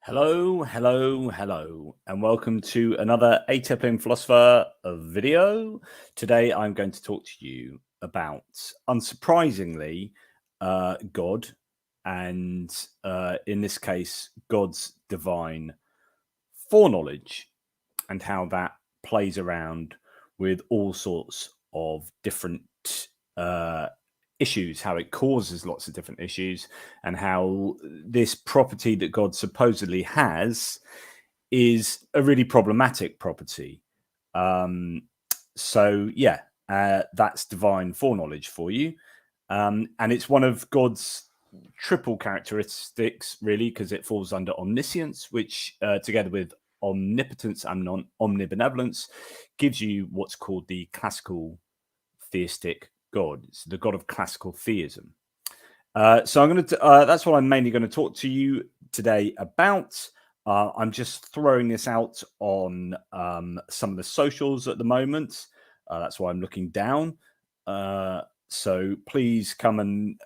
Hello, and welcome to another Atonement Philosopher video. Today I'm going to talk to you about, unsurprisingly, God, and in this case, God's divine foreknowledge, and how that plays around with all sorts of different issues, how it causes lots of different issues, and how this property that God supposedly has is a really problematic property. So yeah, that's divine foreknowledge for you. And it's one of God's triple characteristics, really, because it falls under omniscience, which together with omnipotence and omnibenevolence gives you what's called the classical theistic God. It's the God of classical theism. So I'm going to. That's what I'm mainly going to talk to you today about. I'm just throwing this out on some of the socials at the moment. That's why I'm looking down. So please come and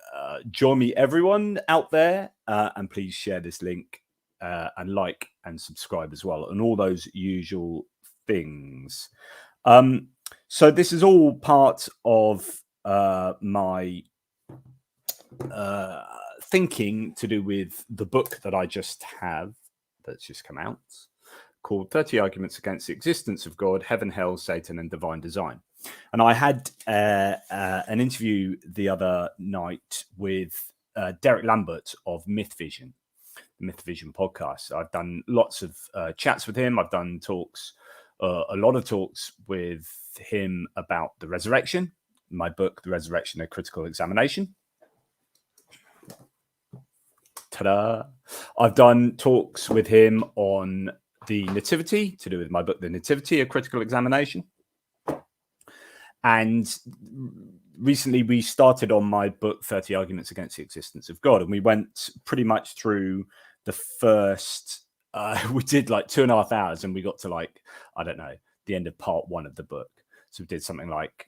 join me, everyone out there, and please share this link and like and subscribe as well, and all those usual things. So this is all part of my thinking to do with the book that I just have, that's just come out, called 30 Arguments Against the Existence of God, Heaven, Hell, Satan, and Divine Design. And I had an interview the other night with Derek Lambert of Myth Vision, the Myth Vision podcast. I've done lots of chats with him. I've done talks, a lot of talks with him about the resurrection, my book, The Resurrection, A Critical Examination. Ta-da! I've done talks with him on the Nativity, to do with my book, The Nativity, A Critical Examination. And recently we started on my book, 30 Arguments Against the Existence of God. And we went pretty much through the first, we did like 2.5 hours, and we got to like, I don't know, the end of part 1 of the book. So we did something like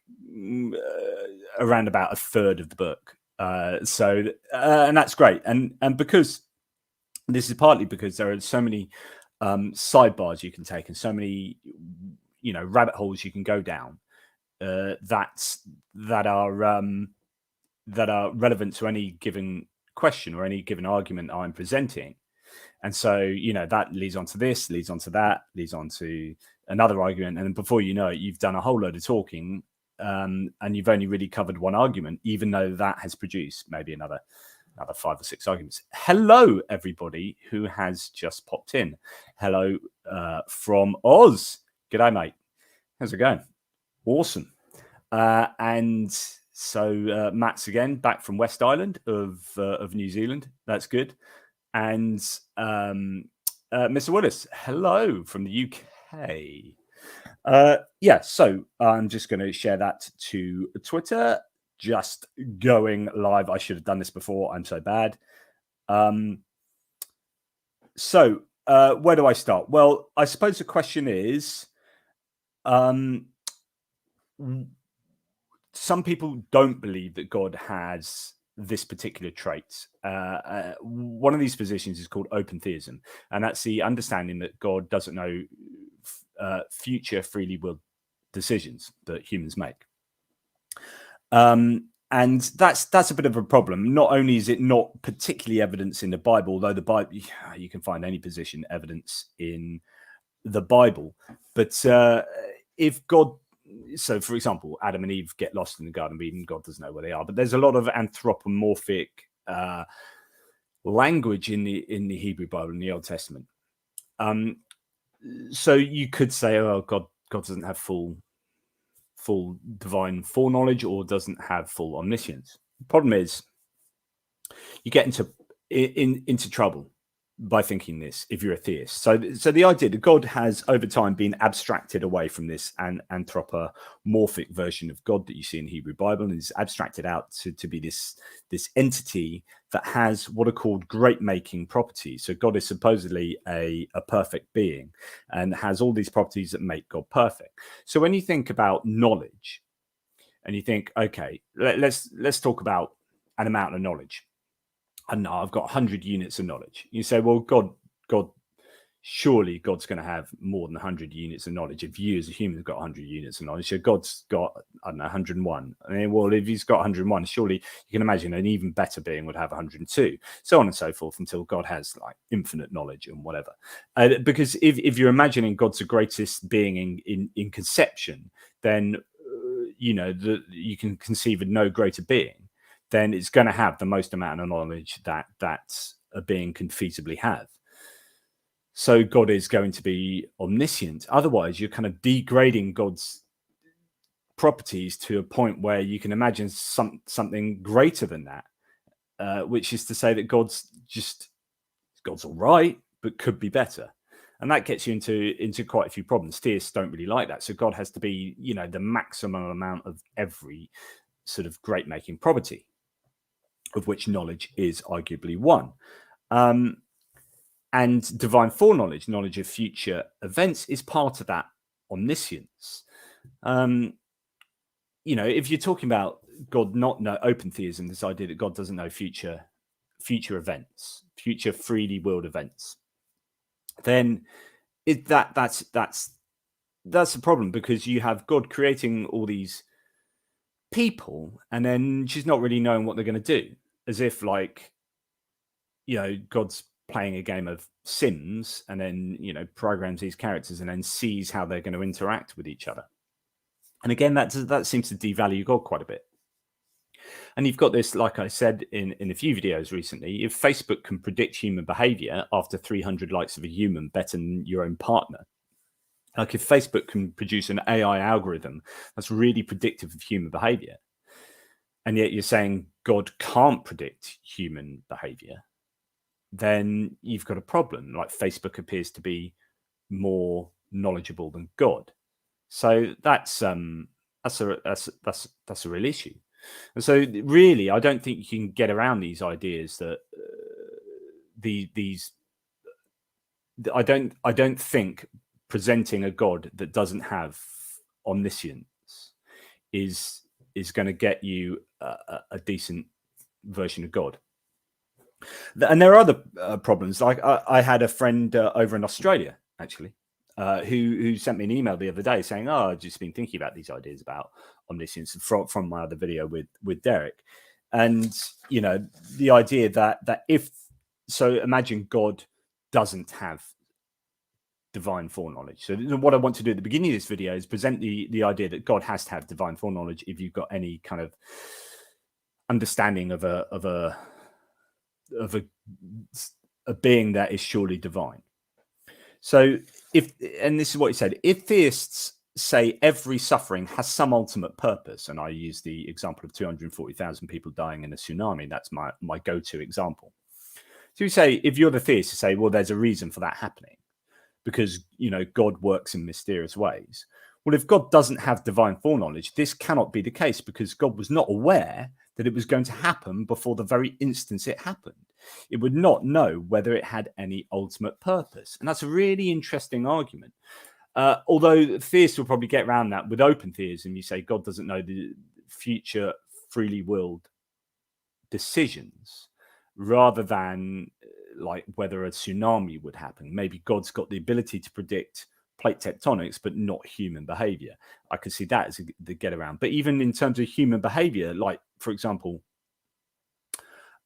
around about a third of the book. And that's great. And because this is partly because there are so many sidebars you can take, and so many, rabbit holes you can go down that are relevant to any given question or any given argument I'm presenting. And so, that leads on to this, leads on to that, leads on to another argument. And before you know it, you've done a whole load of talking, and you've only really covered one argument, even though that has produced maybe another 5 or 6 arguments. Hello, everybody who has just popped in. Hello from Oz. G'day, mate. How's it going? Awesome. And so Matt's again back from West Island of New Zealand. That's good. And Mr. Willis, hello from the UK. So I'm just going to share that to Twitter. Just going live. I should have done this before. I'm so bad. So where do I start? Well, I suppose the question is, some people don't believe that God has this particular trait. One of these positions is called open theism, and that's the understanding that God doesn't know future freely willed decisions that humans make. And that's a bit of a problem. Not only is it not particularly evidence in the Bible, although the Bible, you can find any position evidence in the Bible, but if God, so for example, Adam and Eve get lost in the Garden of Eden, God doesn't know where they are, but there's a lot of anthropomorphic language in the Hebrew Bible, in the Old Testament. So you could say, oh, God doesn't have full divine foreknowledge, or doesn't have full omniscience. The problem is, you get into trouble by thinking this if you're a theist. So the idea that God has over time been abstracted away from this anthropomorphic version of God that you see in the Hebrew Bible, and is abstracted out to be this entity that has what are called great making properties. So God is supposedly a perfect being and has all these properties that make God perfect. So when you think about knowledge, and you think, okay, let's talk about an amount of knowledge. I know I've got 100 units of knowledge. You say, well, God surely God's going to have more than 100 units of knowledge. If you as a human have got 100 units of knowledge, so God's got, I don't know, 101. I mean, well, if he's got 101, surely you can imagine an even better being would have 102, so on and so forth, until God has like infinite knowledge and whatever. Because if you're imagining God's the greatest being in conception, then you know that you can conceive of no greater being. Then it's going to have the most amount of knowledge that a being can feasibly have. So God is going to be omniscient. Otherwise, you're kind of degrading God's properties to a point where you can imagine something greater than that, which is to say that God's all right, but could be better. And that gets you into quite a few problems. Theists don't really like that. So God has to be, you know, the maximum amount of every sort of great making property, of which knowledge is arguably one. And divine foreknowledge, knowledge of future events, is part of that omniscience. You know, if you're talking about God not know open theism, this idea that God doesn't know future events, future freely willed events, then that's a problem, because you have God creating all these people and then she's not really knowing what they're going to do, as if, like, you know, God's playing a game of Sims and then, you know, programs these characters and then sees how they're going to interact with each other. And again, that seems to devalue God quite a bit. And you've got this, like I said in a few videos recently, if Facebook can predict human behavior after 300 likes of a human better than your own partner, like if Facebook can produce an AI algorithm that's really predictive of human behavior, and yet you're saying God can't predict human behavior, then you've got a problem. Like, Facebook appears to be more knowledgeable than God. So that's a real issue. And so really, I don't think you can get around these ideas that I don't think presenting a God that doesn't have omniscience is going to get you a decent version of God. And there are other problems. Like I had a friend over in Australia, actually, who sent me an email the other day saying, "Oh, I've just been thinking about these ideas about omniscience from my other video with Derek." And, you know, the idea that imagine God doesn't have divine foreknowledge. So what I want to do at the beginning of this video is present the idea that God has to have divine foreknowledge if you've got any kind of understanding of a being that is surely divine. So and this is what he said, if theists say every suffering has some ultimate purpose, and I use the example of 240,000 people dying in a tsunami, that's my go-to example. So you say, if you're the theist, you say, well, there's a reason for that happening, because, you know, God works in mysterious ways. Well, if God doesn't have divine foreknowledge, this cannot be the case, because God was not aware that it was going to happen before the very instance it happened. It would not know whether it had any ultimate purpose. And that's a really interesting argument. Although theists will probably get around that with open theism. You say God doesn't know the future freely willed decisions, rather than like whether a tsunami would happen. Maybe God's got the ability to predict plate tectonics, but not human behavior. I could see that as the get around. But even in terms of human behavior, like, for example,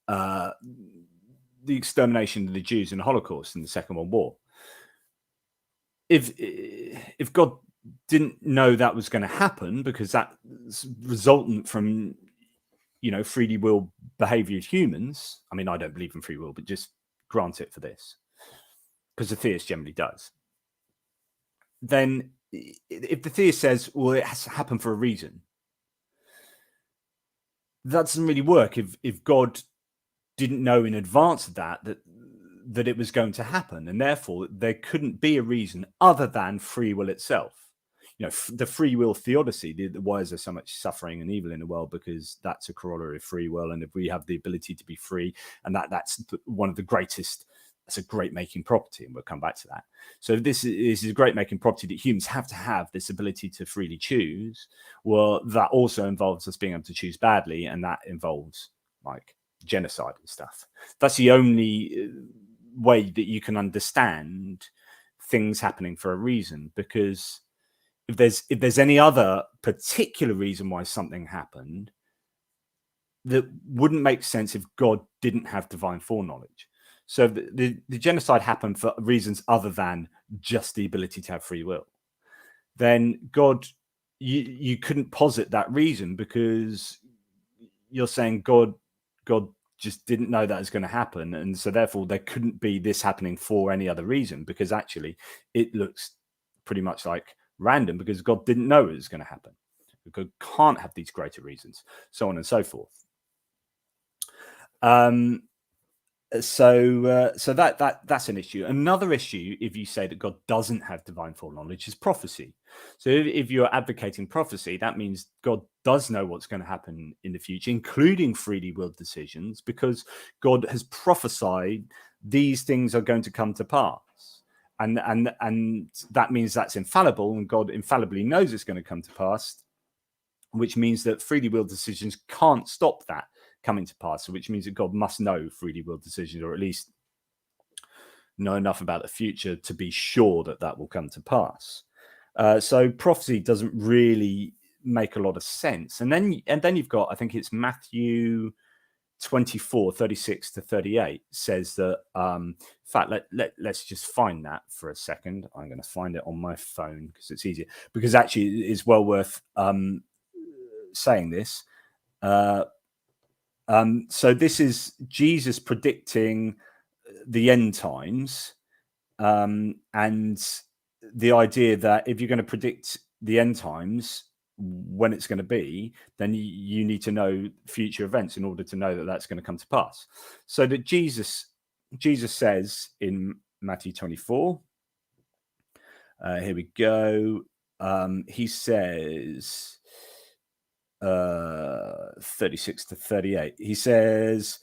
the extermination of the Jews in the Holocaust in the Second World War, if God didn't know that was going to happen, because that's resultant from, you know, freely will behavior of humans. I mean, I don't believe in free will, but just grant it for this, because the theist generally does. Then if the theist says, well, it has to happen for a reason, that doesn't really work. If God didn't know in advance of that it was going to happen, and therefore there couldn't be a reason other than free will itself. You know, the free will theodicy, why is there so much suffering and evil in the world? Because that's a corollary of free will. And if we have the ability to be free, and that's one of the greatest, that's a great making property, and we'll come back to that. So this is a great making property that humans have to have this ability to freely choose. Well, that also involves us being able to choose badly, and that involves like genocide and stuff. That's the only way that you can understand things happening for a reason, because if there's any other particular reason why something happened, that wouldn't make sense if God didn't have divine foreknowledge. So the genocide happened for reasons other than just the ability to have free will. Then God, you couldn't posit that reason, because you're saying God just didn't know that was going to happen, and so therefore there couldn't be this happening for any other reason, because actually it looks pretty much like random, because God didn't know it was going to happen. God can't have these greater reasons, so on and so forth. So that's an issue. Another issue, if you say that God doesn't have divine foreknowledge, is prophecy. So if you're advocating prophecy, that means God does know what's going to happen in the future, including freely willed decisions, because God has prophesied these things are going to come to pass. And that means that's infallible, and God infallibly knows it's going to come to pass, which means that freely willed decisions can't stop that coming to pass, which means that God must know freely willed decisions, or at least know enough about the future to be sure that that will come to pass. So prophecy doesn't really make a lot of sense. And then you've got, I think it's Matthew 24, 36 to 38 says that, in fact, let's just find that for a second. I'm going to find it on my phone because it's easier, because actually it's well worth saying this. So this is Jesus predicting the end times, and the idea that if you're going to predict the end times, when it's going to be, then you need to know future events in order to know that that's going to come to pass. So that Jesus says in Matthew 24, here we go. He says, 36 to 38, he says,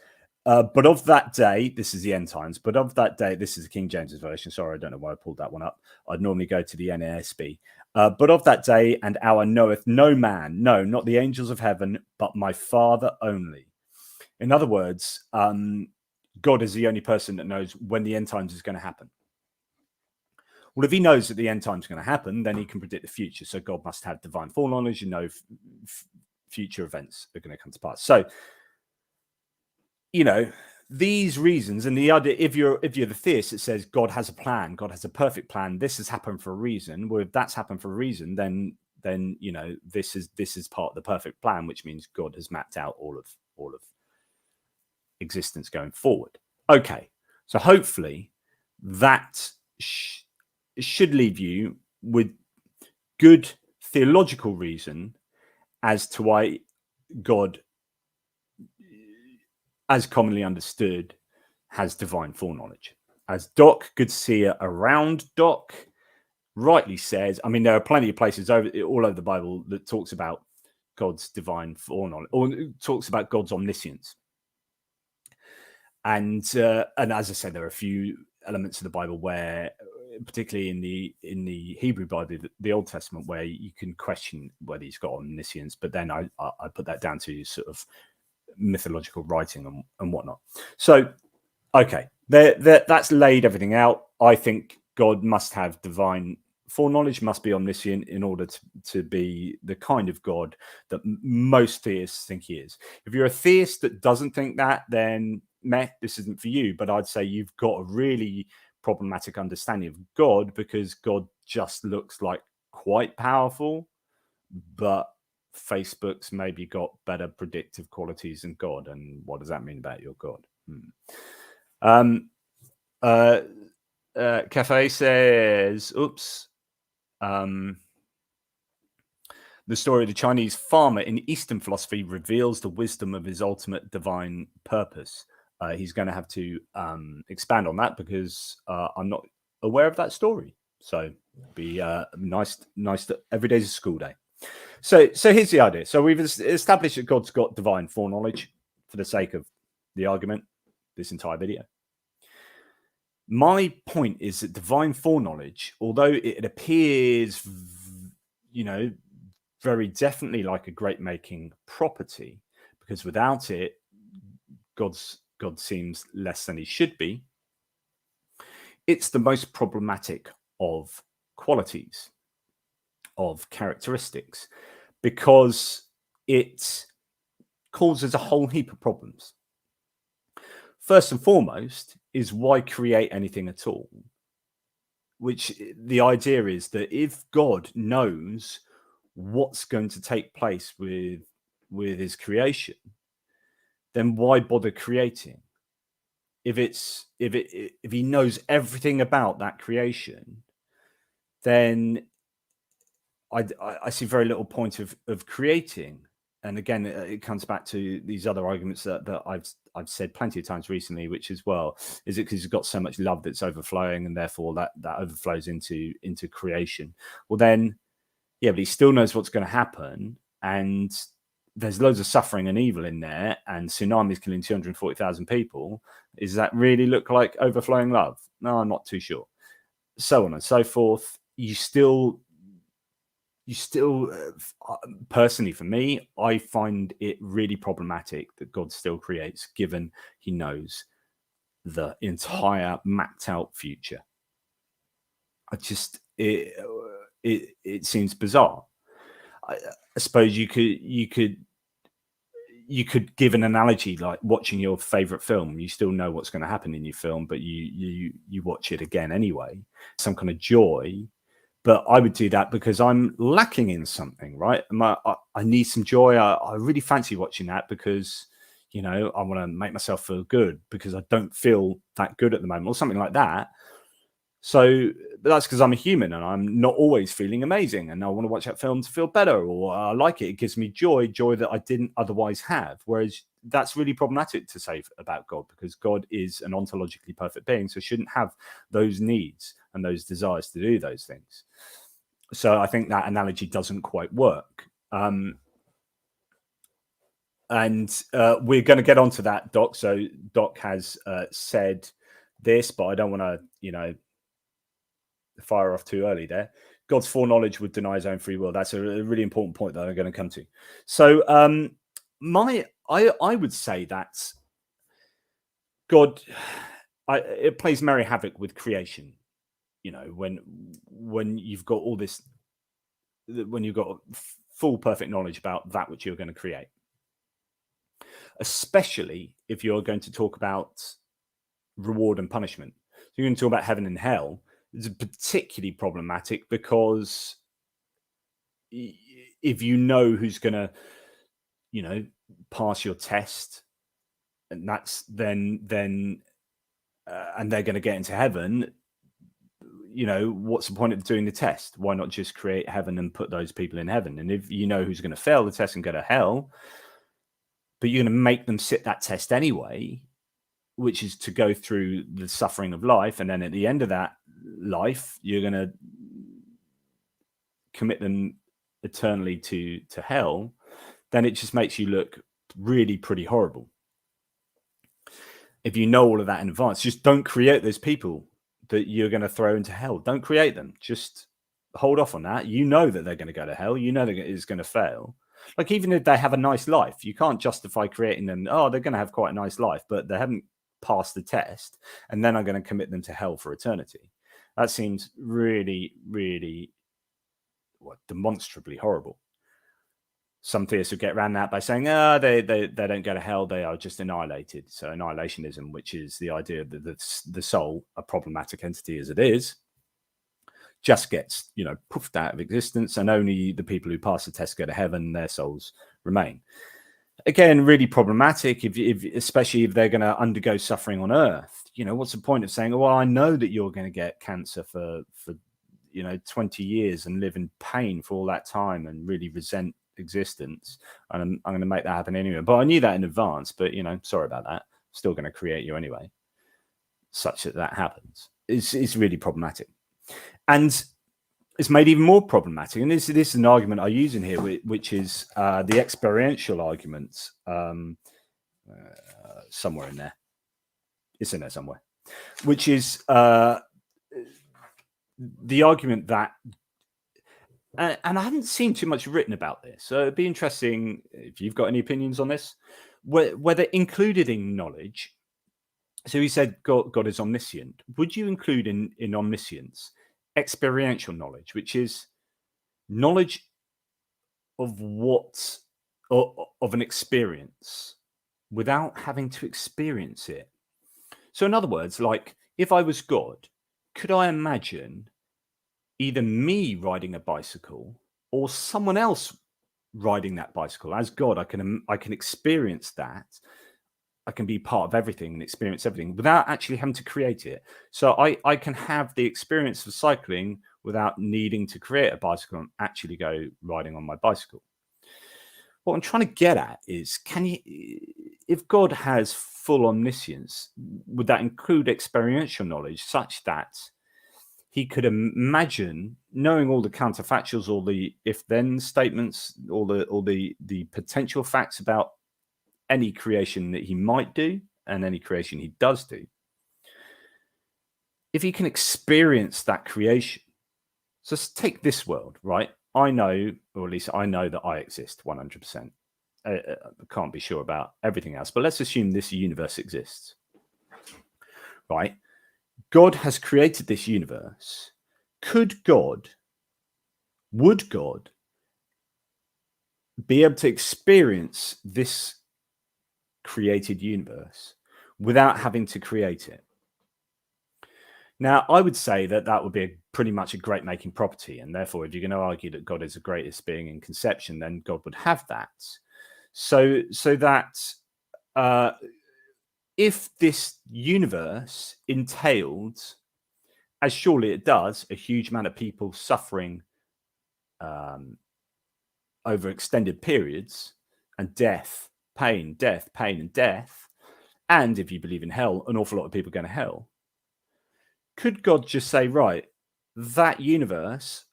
but of that day, this is the end times, but of that day, this is the King James version, sorry, I don't know why I pulled that one up, I'd normally go to the NASB. But of that day and hour knoweth no man, no, not the angels of heaven, but my Father only. In other words, God is the only person that knows when the end times is going to happen. Well, if he knows that the end times is going to happen, then he can predict the future. So God must have divine foreknowledge and know future events are going to come to pass. So, these reasons, and the idea, if you're the theist, it says God has a plan, God has a perfect plan. This has happened for a reason. Well, if that's happened for a reason, then this is part of the perfect plan, which means God has mapped out all of existence going forward. Okay, so hopefully that should leave you with good theological reason as to why God, as commonly understood, has divine foreknowledge. As Doc, good to see you around, Doc, rightly says, I mean, there are plenty of places all over the Bible that talks about God's divine foreknowledge, or talks about God's omniscience. And as I said, there are a few elements of the Bible where, particularly in the Hebrew Bible, the Old Testament, where you can question whether he's got omniscience, but then I put that down to sort of mythological writing and whatnot. So, okay, that's laid everything out. I think God must have divine foreknowledge, must be omniscient in order to be the kind of God that most theists think he is. If you're a theist that doesn't think that, then this isn't for you. But I'd say you've got a really problematic understanding of God, because God just looks like quite powerful, but Facebook's maybe got better predictive qualities than God. And what does that mean about your God? Cafe says, oops. The story of the Chinese farmer in Eastern philosophy reveals the wisdom of his ultimate divine purpose. He's going to have to expand on that, because I'm not aware of that story. So be nice to, every day's a school day. So here's the idea. So we've established that God's got divine foreknowledge for the sake of the argument, this entire video. My point is that divine foreknowledge, although it appears, very definitely like a great making property, because without it, God seems less than he should be. It's the most problematic of qualities, of characteristics, because it causes a whole heap of problems. First and foremost is, why create anything at all? Which the idea is that if God knows what's going to take place with his creation, then why bother creating? If he knows everything about that creation, then I see very little point of creating. And again, it comes back to these other arguments that I've said plenty of times recently, which is, well, is it because he's got so much love that's overflowing, and therefore that overflows into creation? Well, then, yeah, but he still knows what's going to happen, and there's loads of suffering and evil in there, and tsunamis killing 240,000 people. Does that really look like overflowing love? No, I'm not too sure. So on and so forth. You still personally, for me, I find it really problematic that God still creates, given he knows the entire mapped out future. It seems bizarre. I suppose you could give an analogy like watching your favorite film. You still know what's going to happen in your film, but you watch it again anyway. Some kind of joy. But I would do that because I'm lacking in something, right? I need some joy. I really fancy watching that because, I want to make myself feel good because I don't feel that good at the moment, or something like that. So, but that's because I'm a human and I'm not always feeling amazing, and I want to watch that film to feel better, or I like it. It gives me joy that I didn't otherwise have. Whereas that's really problematic to say about God, because God is an ontologically perfect being, so shouldn't have those needs and those desires to do those things. So I think that analogy doesn't quite work. And we're going to get onto that, Doc. So Doc has said this, but I don't want to, fire off too early there. God's foreknowledge would deny his own free will. That's a really important point that I'm going to come to. So I would say that God, it plays merry havoc with creation. When you've got all this, when you've got full perfect knowledge about that which you're going to create, especially if you're going to talk about reward and punishment. So you're going to talk about heaven and hell. It's particularly problematic because if you know who's going to, pass your test, and that's then and they're going to get into heaven, what's the point of doing the test? Why not just create heaven and put those people in heaven? And if you know who's going to fail the test and go to hell, but you're going to make them sit that test anyway, which is to go through the suffering of life, and then at the end of that life, you're going to commit them eternally to hell, then it just makes you look really pretty horrible. If you know all of that in advance, just don't create those people that you're going to throw into hell. Don't create them. Just hold off on that. You know that they're going to go to hell. You know that it's going to fail. Like, even if they have a nice life, you can't justify creating them. Oh, they're going to have quite a nice life, but they haven't passed the test, and then I'm going to commit them to hell for eternity. That seems really, really demonstrably horrible. Some theists would get around that by saying, they don't go to hell, they are just annihilated. So annihilationism, which is the idea that the soul, a problematic entity as it is, just gets, poofed out of existence, and only the people who pass the test go to heaven, their souls remain. Again, really problematic, especially if they're going to undergo suffering on earth. What's the point of saying, well, I know that you're going to get cancer for 20 years and live in pain for all that time and really resent existence, and I'm going to make that happen anyway. But I knew that in advance, but sorry about that. Still going to create you anyway, such that happens. It's really problematic, and it's made even more problematic. And this is an argument I use in here, which is the experiential argument. Somewhere in there, it's in there somewhere, which is the argument that. And I haven't seen too much written about this, so it'd be interesting if you've got any opinions on this, whether included in knowledge. So he said God is omniscient. Would you include in omniscience experiential knowledge, which is knowledge of of an experience without having to experience it. So in other words, like if I was God, could I imagine either me riding a bicycle or someone else riding that bicycle? As God, I can experience that. I can be part of everything and experience everything without actually having to create it. So I can have the experience of cycling without needing to create a bicycle and actually go riding on my bicycle. What I'm trying to get at is, if God has full omniscience, would that include experiential knowledge such that he could imagine knowing all the counterfactuals, all the if-then statements, all the potential facts about any creation that he might do and any creation he does do? If he can experience that creation, so let's take this world, right? I know, or at least I know that I exist 100%. I can't be sure about everything else, but let's assume this universe exists, right? God has created this universe. Would God be able to experience this created universe without having to create it? Now, I would say that would be pretty much a great making property. And therefore, if you're going to argue that God is the greatest being in conception, then God would have that. So that if this universe entailed, as surely it does, a huge amount of people suffering over extended periods, and death, pain, and death, and if you believe in hell, an awful lot of people going to hell, could God just say, right, that universe,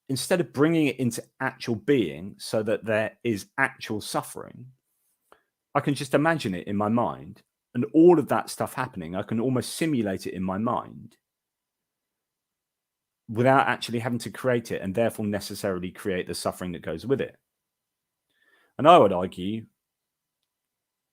instead of bringing it into actual being so that there is actual suffering, I can just imagine it in my mind, and all of that stuff happening, I can almost simulate it in my mind without actually having to create it and therefore necessarily create the suffering that goes with it. And I would argue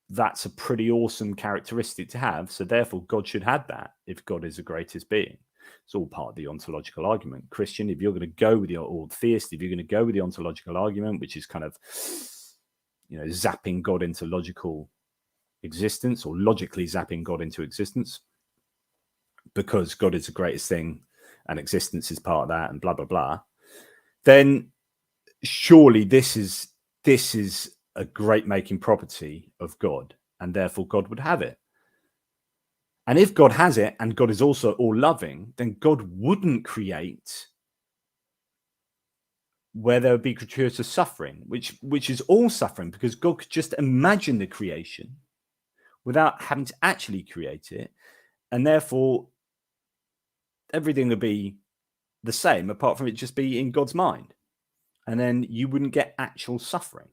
that's a pretty awesome characteristic to have. So therefore, God should have that if God is the greatest being. It's all part of the ontological argument. Christian, if you're going to go with or theist, if you're going to go with the ontological argument, which is kind of, zapping God into logical existence, or logically zapping God into existence, because God is the greatest thing and existence is part of that, and blah, blah, blah, then surely this is a great making property of God, and therefore God would have it. And if God has it, and God is also all loving, then God wouldn't create where there would be gratuitous suffering, which is all suffering, because God could just imagine the creation without having to actually create it, and therefore everything would be the same, apart from it just be in God's mind. And then you wouldn't get actual suffering.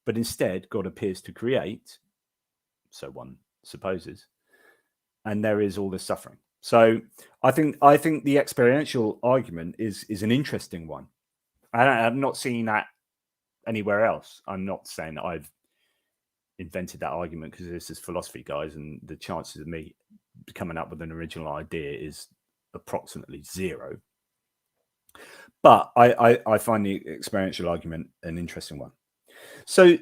But instead, God appears to create, so one supposes, and there is all this suffering. So I think the experiential argument is an interesting one. I'm not seeing that anywhere else. I'm not saying that I've invented that argument, because this is philosophy, guys, and the chances of me coming up with an original idea is approximately zero. But I find the experiential argument an interesting one. So,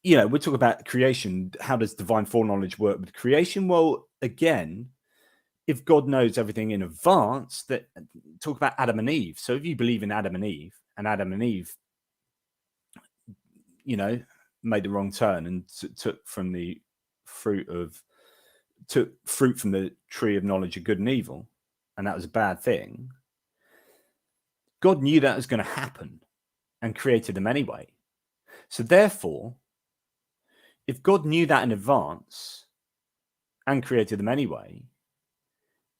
we're talking about creation. How does divine foreknowledge work with creation? Well, again, if God knows everything in advance, that talk about Adam and Eve. So if you believe in Adam and Eve, made the wrong turn and took fruit from the tree of knowledge of good and evil, and that was a bad thing, God knew that was going to happen and created them anyway. So therefore, if God knew that in advance and created them anyway,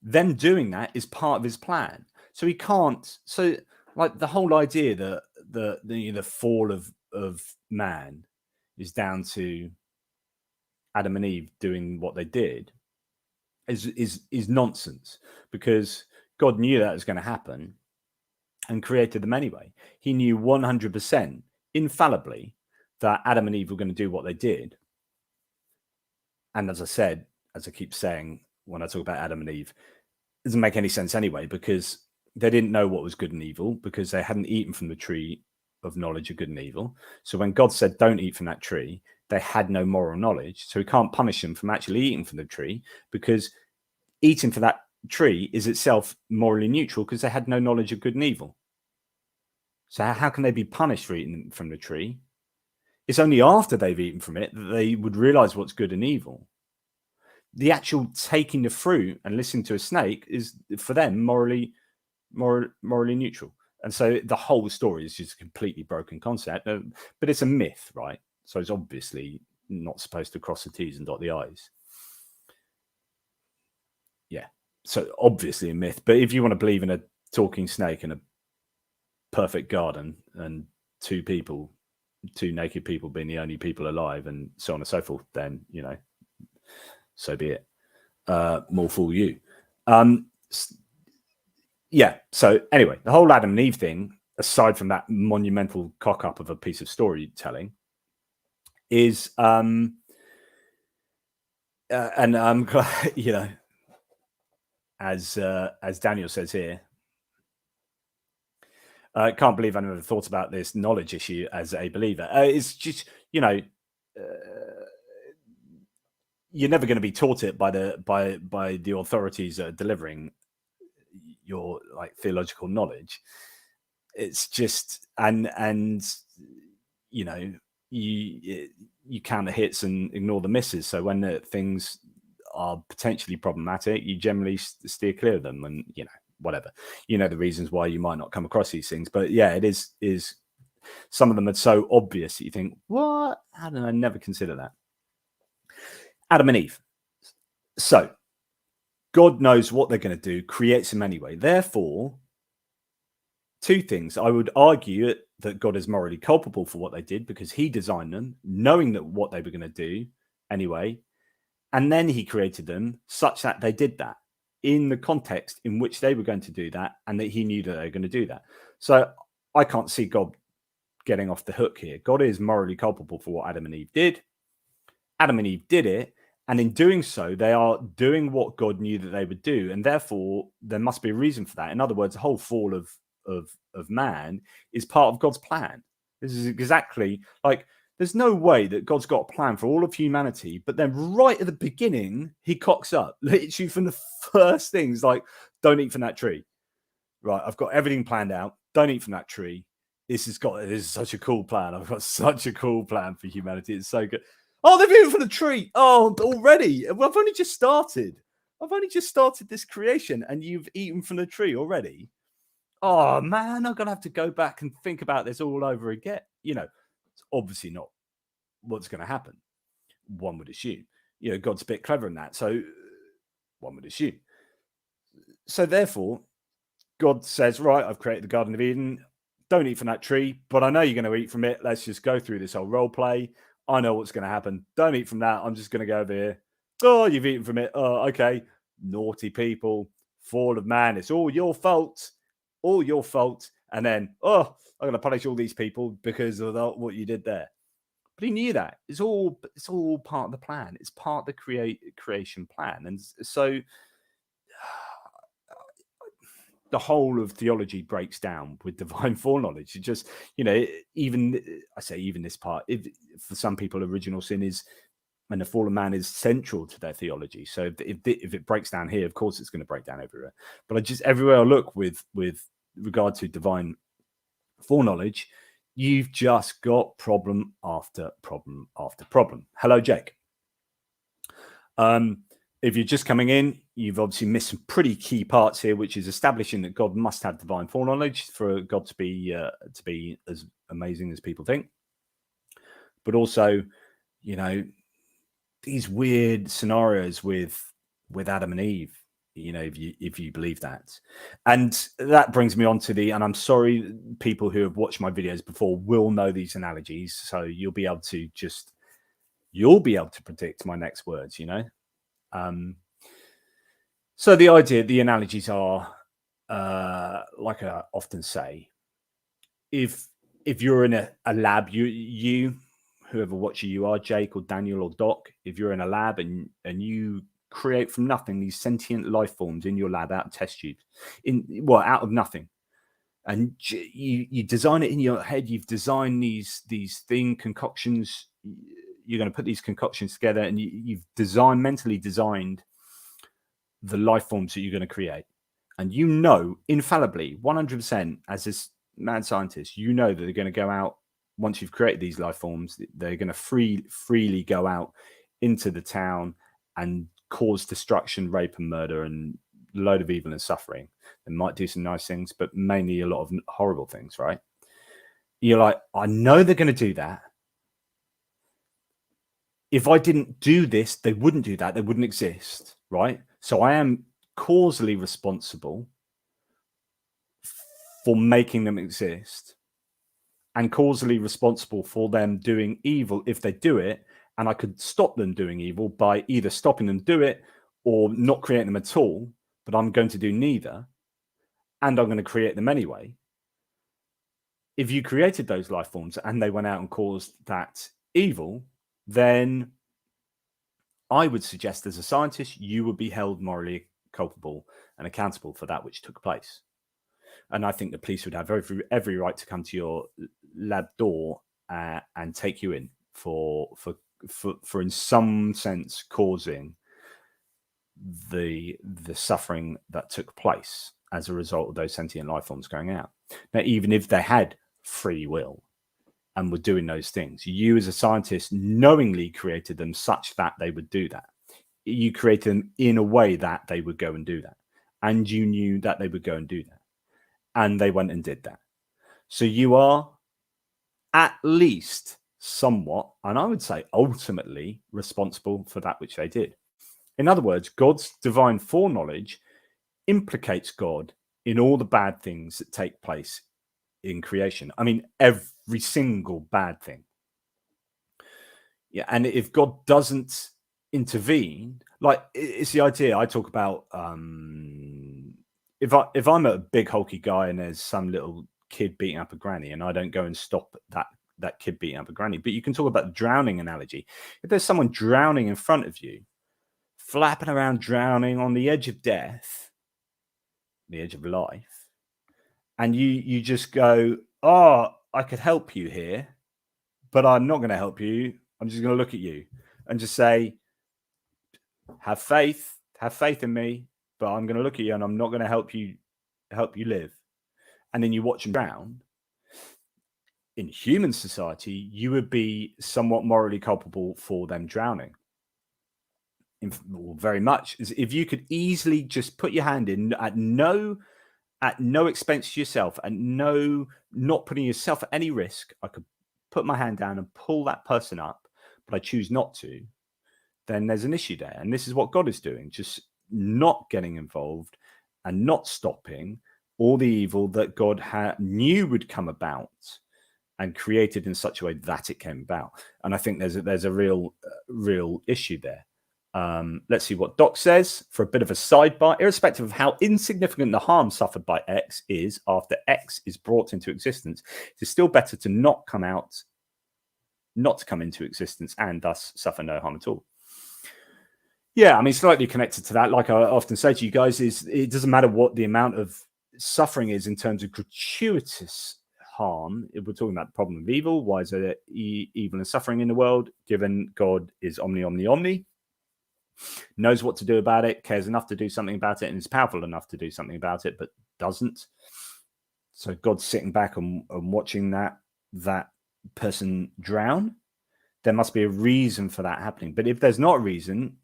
them doing that is part of his plan. So he can't. So, like, the whole idea that the fall of man is down to Adam and Eve doing what they did is nonsense, because God knew that was going to happen and created them anyway. He knew 100% infallibly that Adam and Eve were going to do what they did. And as I keep saying when I talk about Adam and Eve, it doesn't make any sense anyway, because they didn't know what was good and evil because they hadn't eaten from the tree of knowledge of good and evil. So when God said, don't eat from that tree, they had no moral knowledge. So we can't punish them from actually eating from the tree, because eating from that tree is itself morally neutral because they had no knowledge of good and evil. So how can they be punished for eating from the tree? It's only after they've eaten from it that they would realize what's good and evil. The actual taking the fruit and listening to a snake is, for them, morally neutral. And so the whole story is just a completely broken concept, but it's a myth, right? So it's obviously not supposed to cross the T's and dot the I's. Yeah, so obviously a myth. But if you want to believe in a talking snake and a perfect garden and two naked people being the only people alive and so on and so forth, then, you know, so be it. More fool you. Yeah, so anyway, the whole Adam and Eve thing, aside from that monumental cock up of a piece of storytelling, is and I'm glad, you know, as Daniel says here, I can't believe I never thought about this knowledge issue as a believer. It's just, you know, you're never going to be taught it by the authorities that are delivering your like theological knowledge. It's just and you know, you count the hits and ignore the misses. So when the things are potentially problematic, you generally steer clear of them, and you know, whatever, you know, the reasons why you might not come across these things. But yeah, it is some of them are so obvious that you think, what? How did I never consider that? Adam and Eve. So God knows what they're going to do, creates them anyway. Therefore, two things. I would argue that God is morally culpable for what they did because he designed them, knowing that what they were going to do anyway. And then he created them such that they did that in the context in which they were going to do that, and that he knew that they were going to do that. So I can't see God getting off the hook here. God is morally culpable for what Adam and Eve did. Adam and Eve did it. And in doing so, they are doing what God knew that they would do. And therefore, there must be a reason for that. In other words, the whole fall of man is part of God's plan. This is exactly like, there's no way that God's got a plan for all of humanity, but then right at the beginning, he cocks up, literally from the first things, like, don't eat from that tree. Right, I've got everything planned out. Don't eat from that tree. This is such a cool plan. I've got such a cool plan for humanity. It's so good. Oh, they've eaten from the tree. Oh, already. Well, I've only just started. This creation, and you've eaten from the tree already. Oh man, I'm gonna have to go back and think about this all over again. You know, it's obviously not what's going to happen. One would assume. You know, God's a bit clever in that, so one would assume. So therefore, God says, right, I've created the Garden of Eden. Don't eat from that tree, but I know you're going to eat from it. Let's just go through this whole role play. I know what's going to happen. Don't eat from that. I'm just going to go over here. Oh, you've eaten from it. Oh, okay. Naughty people, fall of man. It's all your fault. All your fault. And then, oh, I'm going to punish all these people because of what you did there. But he knew that. It's all part of the plan. It's part of the creation plan. And so the whole of theology breaks down with divine foreknowledge. It just, you know, even this part, if for some people original sin is, and the fall of man is central to their theology. So if it breaks down here, of course it's going to break down everywhere. But everywhere I look with regard to divine foreknowledge, you've just got problem after problem after problem. Hello, Jake. If you're just coming in, you've obviously missed some pretty key parts here, which is establishing that God must have divine foreknowledge for God to be as amazing as people think. But also, you know, these weird scenarios with Adam and Eve, you know, if you believe that. And that brings me on to and I'm sorry, people who have watched my videos before will know these analogies, so you'll be able to predict my next words, you know. So the analogies are, like I often say, if you're in a lab, you whoever watcher you are, Jake or Daniel or Doc, if you're in a lab and you create from nothing these sentient life forms in your lab out of test tubes, out of nothing. And you design it in your head. You've designed these concoctions. You're going to put these concoctions together, and you've mentally designed the life forms that you're going to create. And infallibly, 100%, as this mad scientist, that they're going to go out once you've created these life forms. They're going to freely go out into the town and cause destruction, rape, and murder, and a load of evil and suffering. They might do some nice things, but mainly a lot of horrible things, right? You're like, I know they're going to do that. If I didn't do this, they wouldn't do that. They wouldn't exist, right? So I am causally responsible for making them exist, and causally responsible for them doing evil if they do it. And I could stop them doing evil by either stopping them do it or not creating them at all. But I'm going to do neither, and I'm going to create them anyway. If you created those life forms and they went out and caused that evil, then I would suggest as a scientist, you would be held morally culpable and accountable for that which took place. And I think the police would have every right to come to your lab door and take you in for in some sense causing the suffering that took place as a result of those sentient life forms going out. Now, even if they had free will and were doing those things, you as a scientist knowingly created them such that they would do that. You created them in a way that they would go and do that. And you knew that they would go and do that. And they went and did that. So you are at least somewhat, and I would say ultimately, responsible for that which they did. In other words, God's divine foreknowledge implicates God in all the bad things that take place in creation. I mean, every single bad thing. Yeah, and if God doesn't intervene, like it's the idea I talk about. If I'm a big hulky guy and there's some little kid beating up a granny, and I don't go and stop that kid beating up a granny, but you can talk about the drowning analogy. If there's someone drowning in front of you, flapping around, drowning on the edge of death, the edge of life, and you just go, oh, I could help you here, but I'm not going to help you. I'm just going to look at you and just say, have faith in me, but I'm going to look at you and I'm not going to help you live. And then you watch them drown. In human society, you would be somewhat morally culpable for them drowning. Very much. If you could easily just put your hand in at no expense to yourself and not putting yourself at any risk, I could put my hand down and pull that person up, but I choose not to, then there's an issue there. And this is what God is doing, just not getting involved and not stopping all the evil that God knew would come about and created in such a way that it came about. And I think there's a real issue there. Let's see what Doc says for a bit of a sidebar. Irrespective of how insignificant the harm suffered by X is after X is brought into existence, it is still better to not come into existence and thus suffer no harm at all. Yeah, I mean, slightly connected to that, like I often say to you guys, is it doesn't matter what the amount of suffering is in terms of gratuitous harm. If we're talking about the problem of evil, why is there evil and suffering in the world, given God is omni, knows what to do about it, cares enough to do something about it, and is powerful enough to do something about it, but doesn't. So God's sitting back and watching that person drown. There must be a reason for that happening. But if there's not a reason,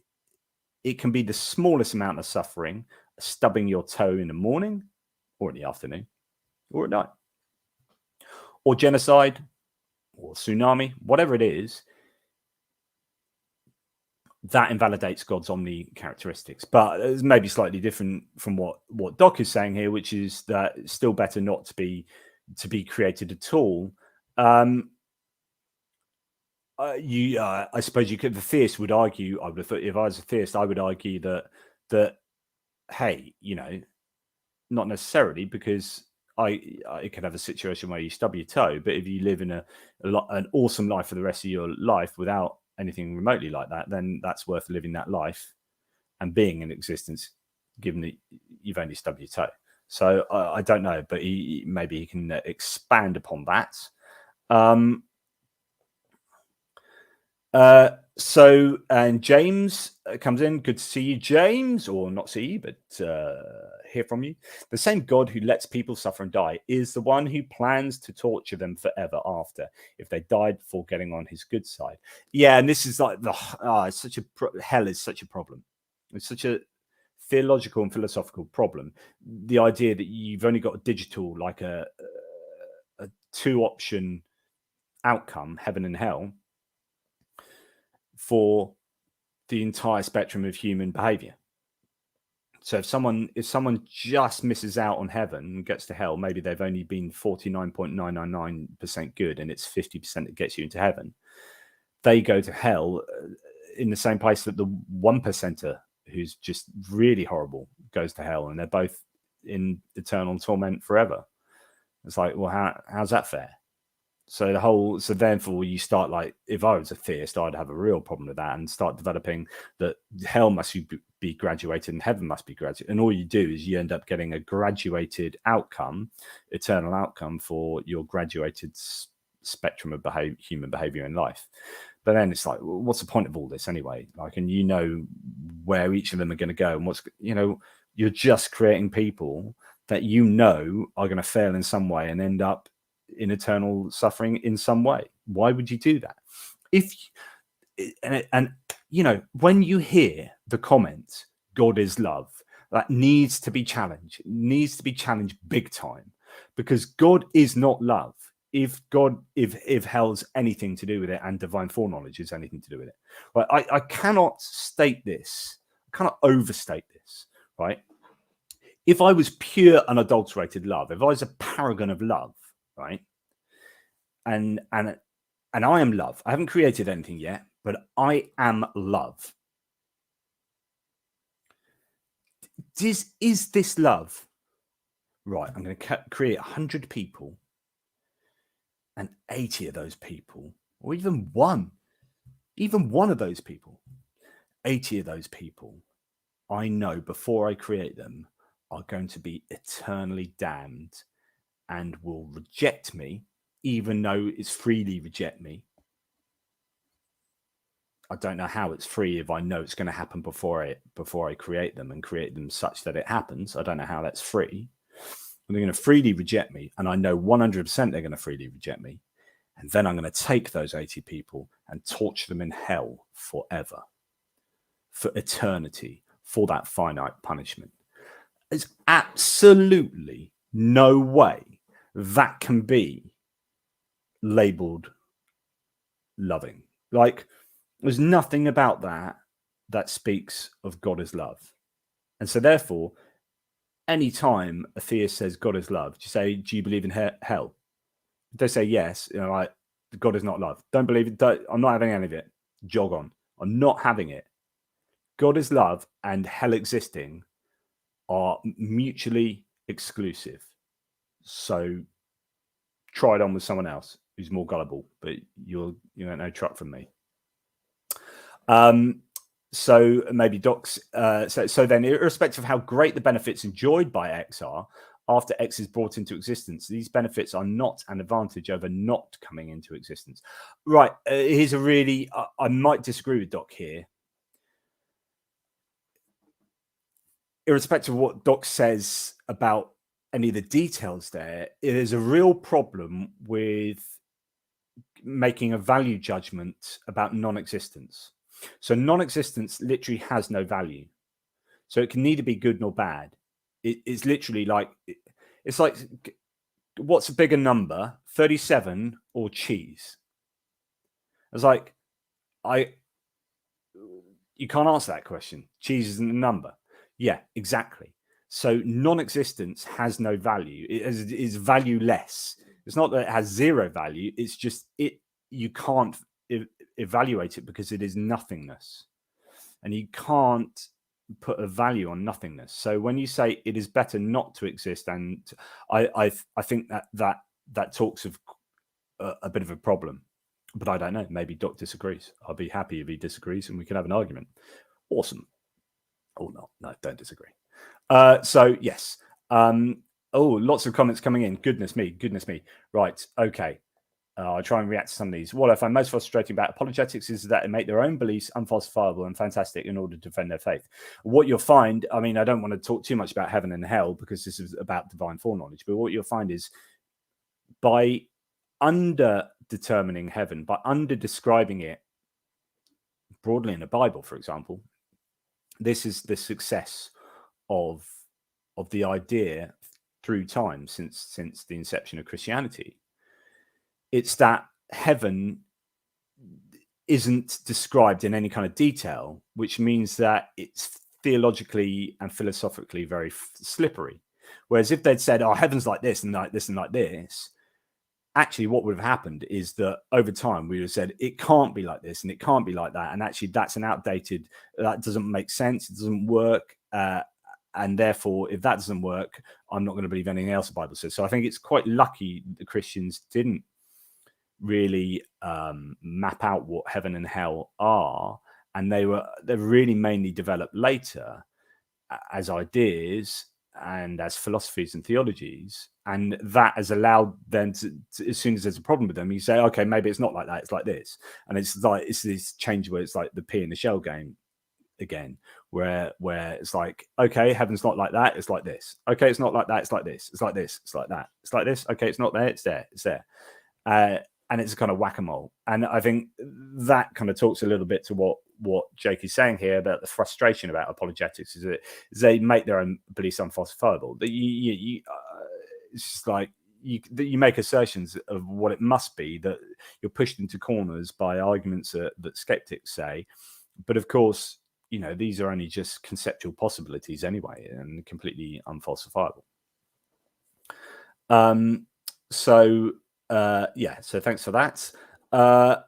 it can be the smallest amount of suffering, stubbing your toe in the morning or in the afternoon or at night, or genocide or tsunami, whatever it is. That invalidates God's omni characteristics. But it's maybe slightly different from what Doc is saying here, which is that it's still better not to be created at all. I suppose the theist would argue, I would have thought, if I was a theist, I would argue that hey, not necessarily, because I could have a situation where you stub your toe, but if you live in an awesome life for the rest of your life without anything remotely like that, then that's worth living that life. and being in existence, given that you've only stubbed your toe. So I don't know, but maybe he can expand upon that. So, and James comes in. Good to see you, James, or not see you, but hear from you. The same God who lets people suffer and die is the one who plans to torture them forever after, if they died before getting on his good side. Yeah, and this is like it's such a hell is such a problem. It's such a theological and philosophical problem. The idea that you've only got a digital, like a 2-option outcome, heaven and hell, for the entire spectrum of human behavior. So if someone just misses out on heaven and gets to hell, maybe they've only been 49.999% good and it's 50% that gets you into heaven. They go to hell in the same place that the 1%er who's just really horrible goes to hell, and they're both in eternal torment forever. It's like, well, how's that fair? So therefore you start, like, if I was a theist, I'd have a real problem with that and start developing that hell must be graduated and heaven must be graduated. And all you do is you end up getting a graduated outcome, eternal outcome for your graduated spectrum of human behavior in life. But then it's like, well, what's the point of all this anyway? Like, and you know where each of them are going to go, and you're just creating people that you know are going to fail in some way and end up in eternal suffering in some way. Why would you do that? When you hear the comment, God is love, that needs to be challenged. It needs to be challenged big time, because God is not love. If hell's anything to do with it, and divine foreknowledge is anything to do with it, right? I cannot state this. I cannot overstate this, right? If I was pure unadulterated love, if I was a paragon of love, right? And I am love. I haven't created anything yet, but I am love. Is this love? Right, I'm going to create 100 people, and 80 of those people, or even one of those people, 80 of those people, I know before I create them are going to be eternally damned and will reject me, even though it's freely reject me. I don't know how it's free if I know it's going to happen before I create them and create them such that it happens. I don't know how that's free. But they're going to freely reject me, and I know 100% they're going to freely reject me. And then I'm going to take those 80 people and torture them in hell forever, for eternity, for that finite punishment. There's absolutely no way that can be labeled loving. Like, there's nothing about that speaks of God as love. And so therefore, any time a theist says God is love, do you believe in hell? If they say yes, like, God is not love. Don't believe it. I'm not having any of it. Jog on. I'm not having it. God is love and hell existing are mutually exclusive. So try it on with someone else who's more gullible, but you ain't no truck from me. So maybe Doc's. So then, irrespective of how great the benefits enjoyed by X are after X is brought into existence, these benefits are not an advantage over not coming into existence. Right. Here's a really. I might disagree with Doc here. Irrespective of what Doc says about any of the details there, it is a real problem with making a value judgment about non-existence. So non-existence literally has no value. So it can neither be good nor bad. It's literally like, it's like, what's a bigger number, 37 or cheese? It's like, you can't answer that question. Cheese isn't a number. Yeah, exactly. So non-existence has no value. It is valueless. It's not that it has zero value. It's just you can't evaluate it because it is nothingness, and you can't put a value on nothingness. So when you say it is better not to exist, and I think that talks of a bit of a problem, but I don't know. Maybe Doc disagrees. I'll be happy if he disagrees, and we can have an argument. Awesome. or not. No, don't disagree. So yes. Lots of comments coming in. Goodness me. Right. Okay. I'll try and react to some of these. What I find most frustrating about apologetics is that they make their own beliefs unfalsifiable and fantastic in order to defend their faith. What you'll find, I mean, I don't want to talk too much about heaven and hell because this is about divine foreknowledge, but what you'll find is by under-determining heaven, by under-describing it broadly in the Bible, for example, this is the success of the idea through time since the inception of Christianity. It's that heaven isn't described in any kind of detail, which means that it's theologically and philosophically very slippery. Whereas if they'd said, oh, heaven's like this and like this and like this, actually what would have happened is that over time we would have said it can't be like this and it can't be like that. And actually that's that doesn't make sense. It doesn't work. And therefore, if that doesn't work, I'm not going to believe anything else the Bible says. So I think it's quite lucky the Christians didn't really map out what heaven and hell are, and they're really mainly developed later as ideas and as philosophies and theologies, and that has allowed them to as soon as there's a problem with them, you say, okay, maybe it's not like that, it's like this. And it's this change where it's like the pea in the shell game again, where it's like, okay, heaven's not like that, it's like this. Okay, it's not like that, it's like this. It's like this, it's like that, it's like this. Okay, it's not there, it's there, it's there. And it's a kind of whack-a-mole. And I think that kind of talks a little bit to what Jake is saying here about the frustration about apologetics, is that they make their own beliefs unfalsifiable. That it's just like you make assertions of what it must be, that you're pushed into corners by arguments that skeptics say. But of course, these are only just conceptual possibilities anyway, and completely unfalsifiable. So thanks for that. There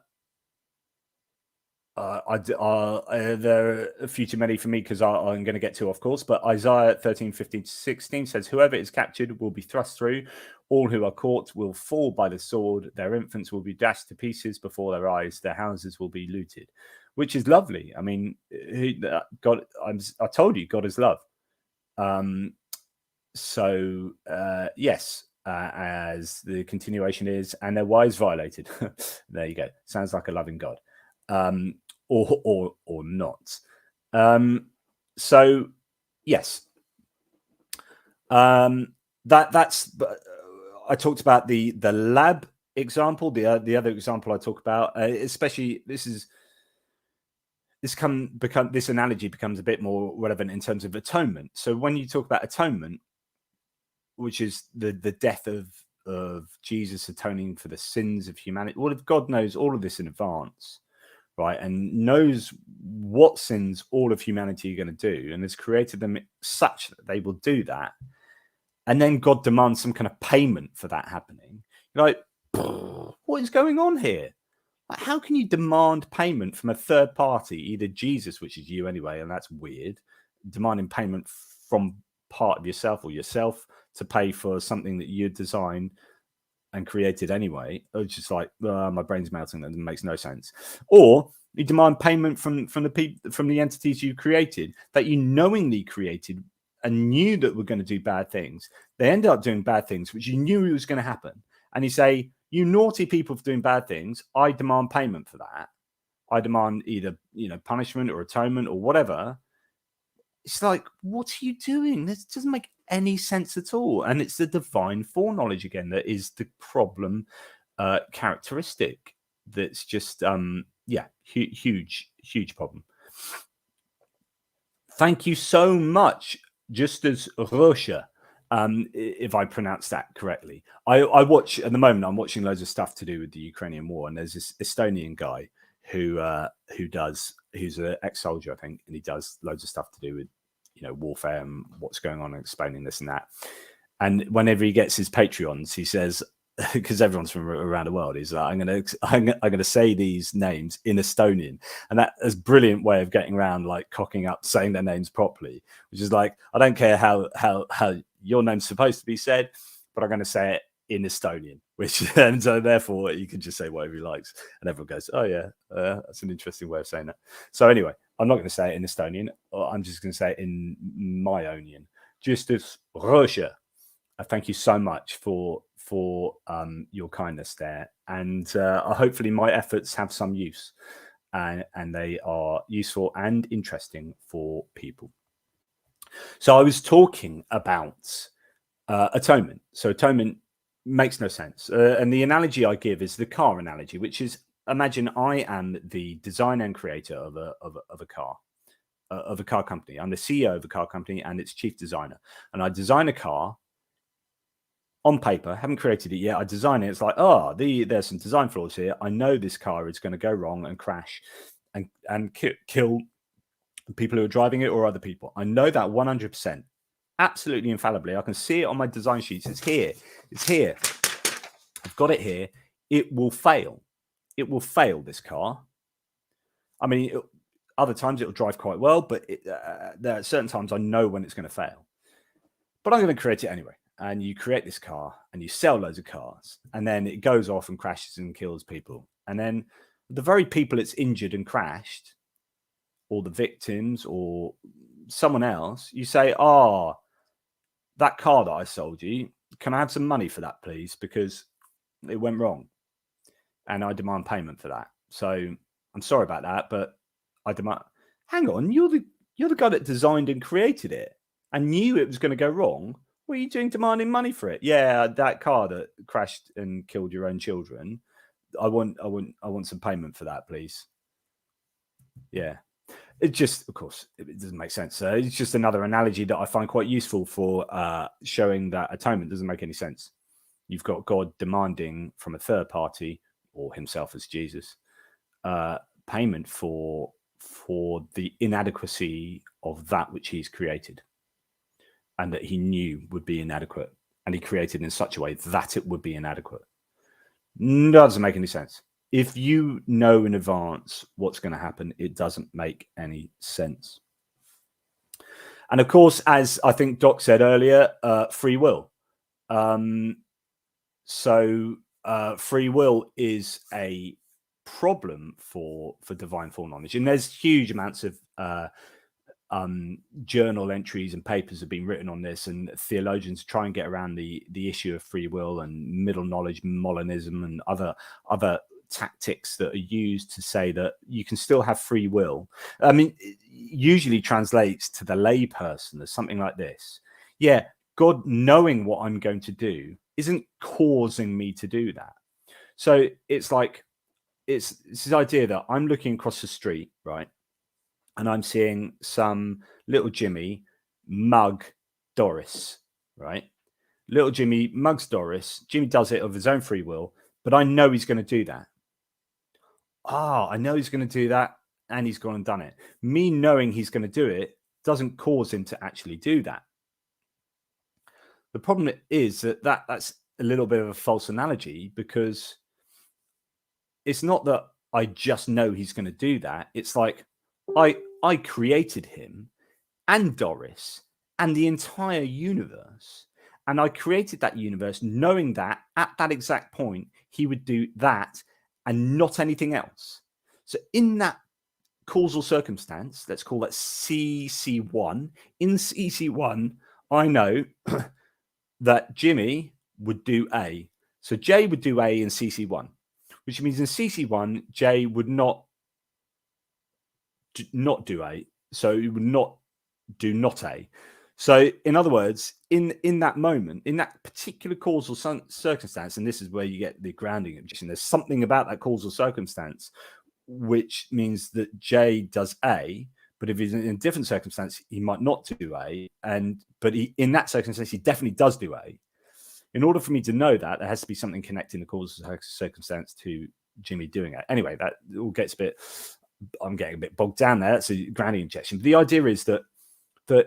are a few too many for me because I'm going to get to, of course, but Isaiah 13:15-16 says, whoever is captured will be thrust through. All who are caught will fall by the sword. Their infants will be dashed to pieces before their eyes. Their houses will be looted, which is lovely. I mean, God, I told you, God is love. Yes. As the continuation is, and their wives violated. There you go. Sounds like a loving God, or not. So yes, that's. I talked about the lab example. The other example I talk about, especially this analogy becomes a bit more relevant in terms of atonement. So when you talk about atonement, which is the death of Jesus atoning for the sins of humanity. Well, if God knows all of this in advance, right, and knows what sins all of humanity are going to do, and has created them such that they will do that, and then God demands some kind of payment for that happening, you're like, what is going on here? Like, how can you demand payment from a third party, either Jesus, which is you anyway, and that's weird, demanding payment from part of yourself or yourself to pay for something that you designed and created anyway? It's just like, my brain's melting. That makes no sense. Or you demand payment from the entities you created, that you knowingly created and knew that were going to do bad things. They ended up doing bad things, which you knew was going to happen. And you say, you naughty people for doing bad things, I demand payment for that. I demand either punishment or atonement or whatever. It's like, what are you doing? This doesn't make any sense at all. And it's the divine foreknowledge again that is the problem characteristic. That's just huge problem. Thank you so much, Justus Rocha, if I pronounced that correctly. I watch at the moment. I'm watching loads of stuff to do with the Ukrainian war, and there's this Estonian guy who's an ex-soldier, I think, and he does loads of stuff to do with warfare and what's going on and explaining this and that. And whenever he gets his Patreons, he says, because everyone's from around the world, he's like, I'm gonna say these names in Estonian, and that is a brilliant way of getting around like cocking up saying their names properly, which is like, I don't care how your name's supposed to be said, but I'm going to say it in Estonian, and so therefore you can just say whatever he likes, and everyone goes, oh yeah, that's an interesting way of saying that. So anyway, I'm not going to say it in Estonian, or I'm just going to say it in my Ionian. Justus Roja. Thank you so much for your kindness there, and hopefully my efforts have some use, and they are useful and interesting for people. So I was talking about atonement. So atonement makes no sense, and the analogy I give is the car analogy, which is, imagine I am the designer and creator of a car. Of a car company. I'm the CEO of a car company and its chief designer. And I design a car on paper, haven't created it yet. I design it. It's like, there's some design flaws here. I know this car is going to go wrong and crash and kill people who are driving it or other people. I know that 100%. Absolutely infallibly. I can see it on my design sheets. It's here. It's here. I've got it here. It will fail. It will fail, this car. I mean, other times it'll drive quite well, but there are certain times I know when it's going to fail. But I'm going to create it anyway. And you create this car and you sell loads of cars, and then it goes off and crashes and kills people. And then the very people it's injured and crashed, or the victims or someone else, you say, that car that I sold you, can I have some money for that, please? Because it went wrong and I demand payment for that. So I'm sorry about that, but I demand. Hang on, you're the guy that designed and created it and knew it was going to go wrong. What are you doing demanding money for it? Yeah, that car that crashed and killed your own children. I want some payment for that, please. Yeah. It just, of course, it doesn't make sense. It's just another analogy that I find quite useful for showing that atonement doesn't make any sense. You've got God demanding from a third party, or himself as Jesus, payment for the inadequacy of that which he's created, and that he knew would be inadequate, and he created in such a way that it would be inadequate. Doesn't make any sense. If you know in advance what's going to happen, it doesn't make any sense. And of course, as I think Doc said earlier, free will. So free will is a problem for divine foreknowledge, and there's huge amounts of journal entries and papers have been written on this, and theologians try and get around the issue of free will and middle knowledge, Molinism, and other tactics that are used to say that you can still have free will. I mean, it usually translates to the lay person as something like this. Yeah, God knowing what I'm going to do isn't causing me to do that. So it's like, it's this idea that I'm looking across the street, right? And I'm seeing some little Jimmy mug Doris, right? Little Jimmy mugs Doris. Jimmy does it of his own free will, but I know he's going to do that. I know he's going to do that, and he's gone and done it. Me knowing he's going to do it doesn't cause him to actually do that. The problem is that's a little bit of a false analogy, because it's not that I just know he's going to do that. It's like I created him and Doris and the entire universe, and I created that universe knowing that at that exact point he would do that and not anything else. So in that causal circumstance, let's call that CC1. In CC1, I know that Jimmy would do A. So J would do A in CC1, which means in CC1, J would not do A. So it would not do not A. So in other words, in that moment, in that particular causal circumstance, and this is where you get the grounding objection, there's something about that causal circumstance which means that J does A, but if he's in a different circumstance, he might not do A, but in that circumstance, he definitely does do A. In order for me to know that, there has to be something connecting the causal circumstance to Jimmy doing it. Anyway, that all gets I'm getting a bit bogged down there. That's a grounding objection. But the idea is that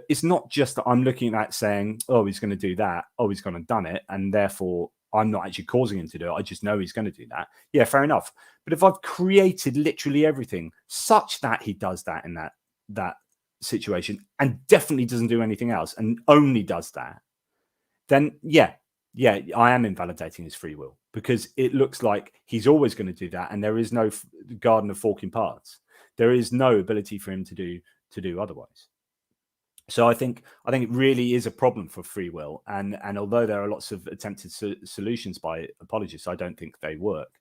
it's not just that I'm looking at saying, oh, he's going to do that. Oh, he's gone and done it. And therefore, I'm not actually causing him to do it. I just know he's going to do that. Yeah, fair enough. But if I've created literally everything such that he does that in that situation and definitely doesn't do anything else and only does that, then yeah, I am invalidating his free will, because it looks like he's always going to do that and there is no garden of forking paths. There is no ability for him to do otherwise. So I think it really is a problem for free will, and although there are lots of attempted solutions by apologists, I don't think they work.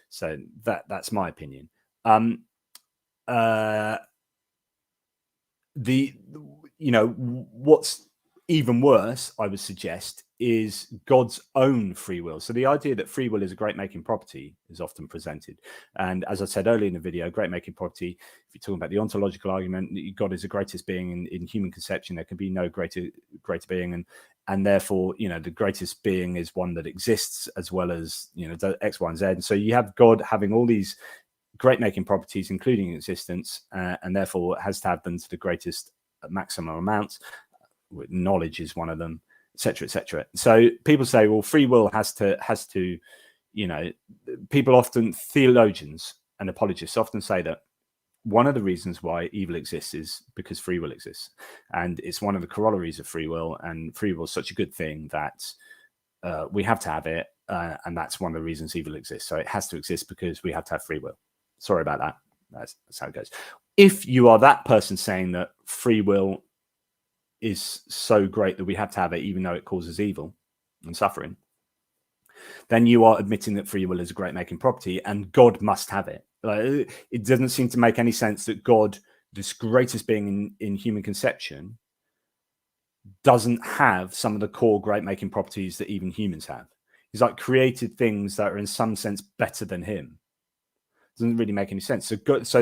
So that's my opinion. What's even worse, I would suggest, is God's own free will. So the idea that free will is a great making property is often presented. And as I said earlier in the video, great making property, if you're talking about the ontological argument, God is the greatest being in human conception. There can be no greater being. And therefore, the greatest being is one that exists as well as, X, Y, and Z. And so you have God having all these great making properties, including existence, and therefore has to have them to the greatest maximum amount. Knowledge is one of them, etc., etc. So people say, well, free will has to, people often, theologians and apologists often say that one of the reasons why evil exists is because free will exists, and it's one of the corollaries of free will. And free will is such a good thing that we have to have it, and that's one of the reasons evil exists. So it has to exist because we have to have free will. Sorry about that. That's how it goes. If you are that person saying that free will is so great that we have to have it even though it causes evil and suffering, then you are admitting that free will is a great making property and God must have it. It doesn't seem to make any sense that God, this greatest being in human conception, doesn't have some of the core great making properties that even humans have. He's like created things that are in some sense better than him. Doesn't really make any sense. So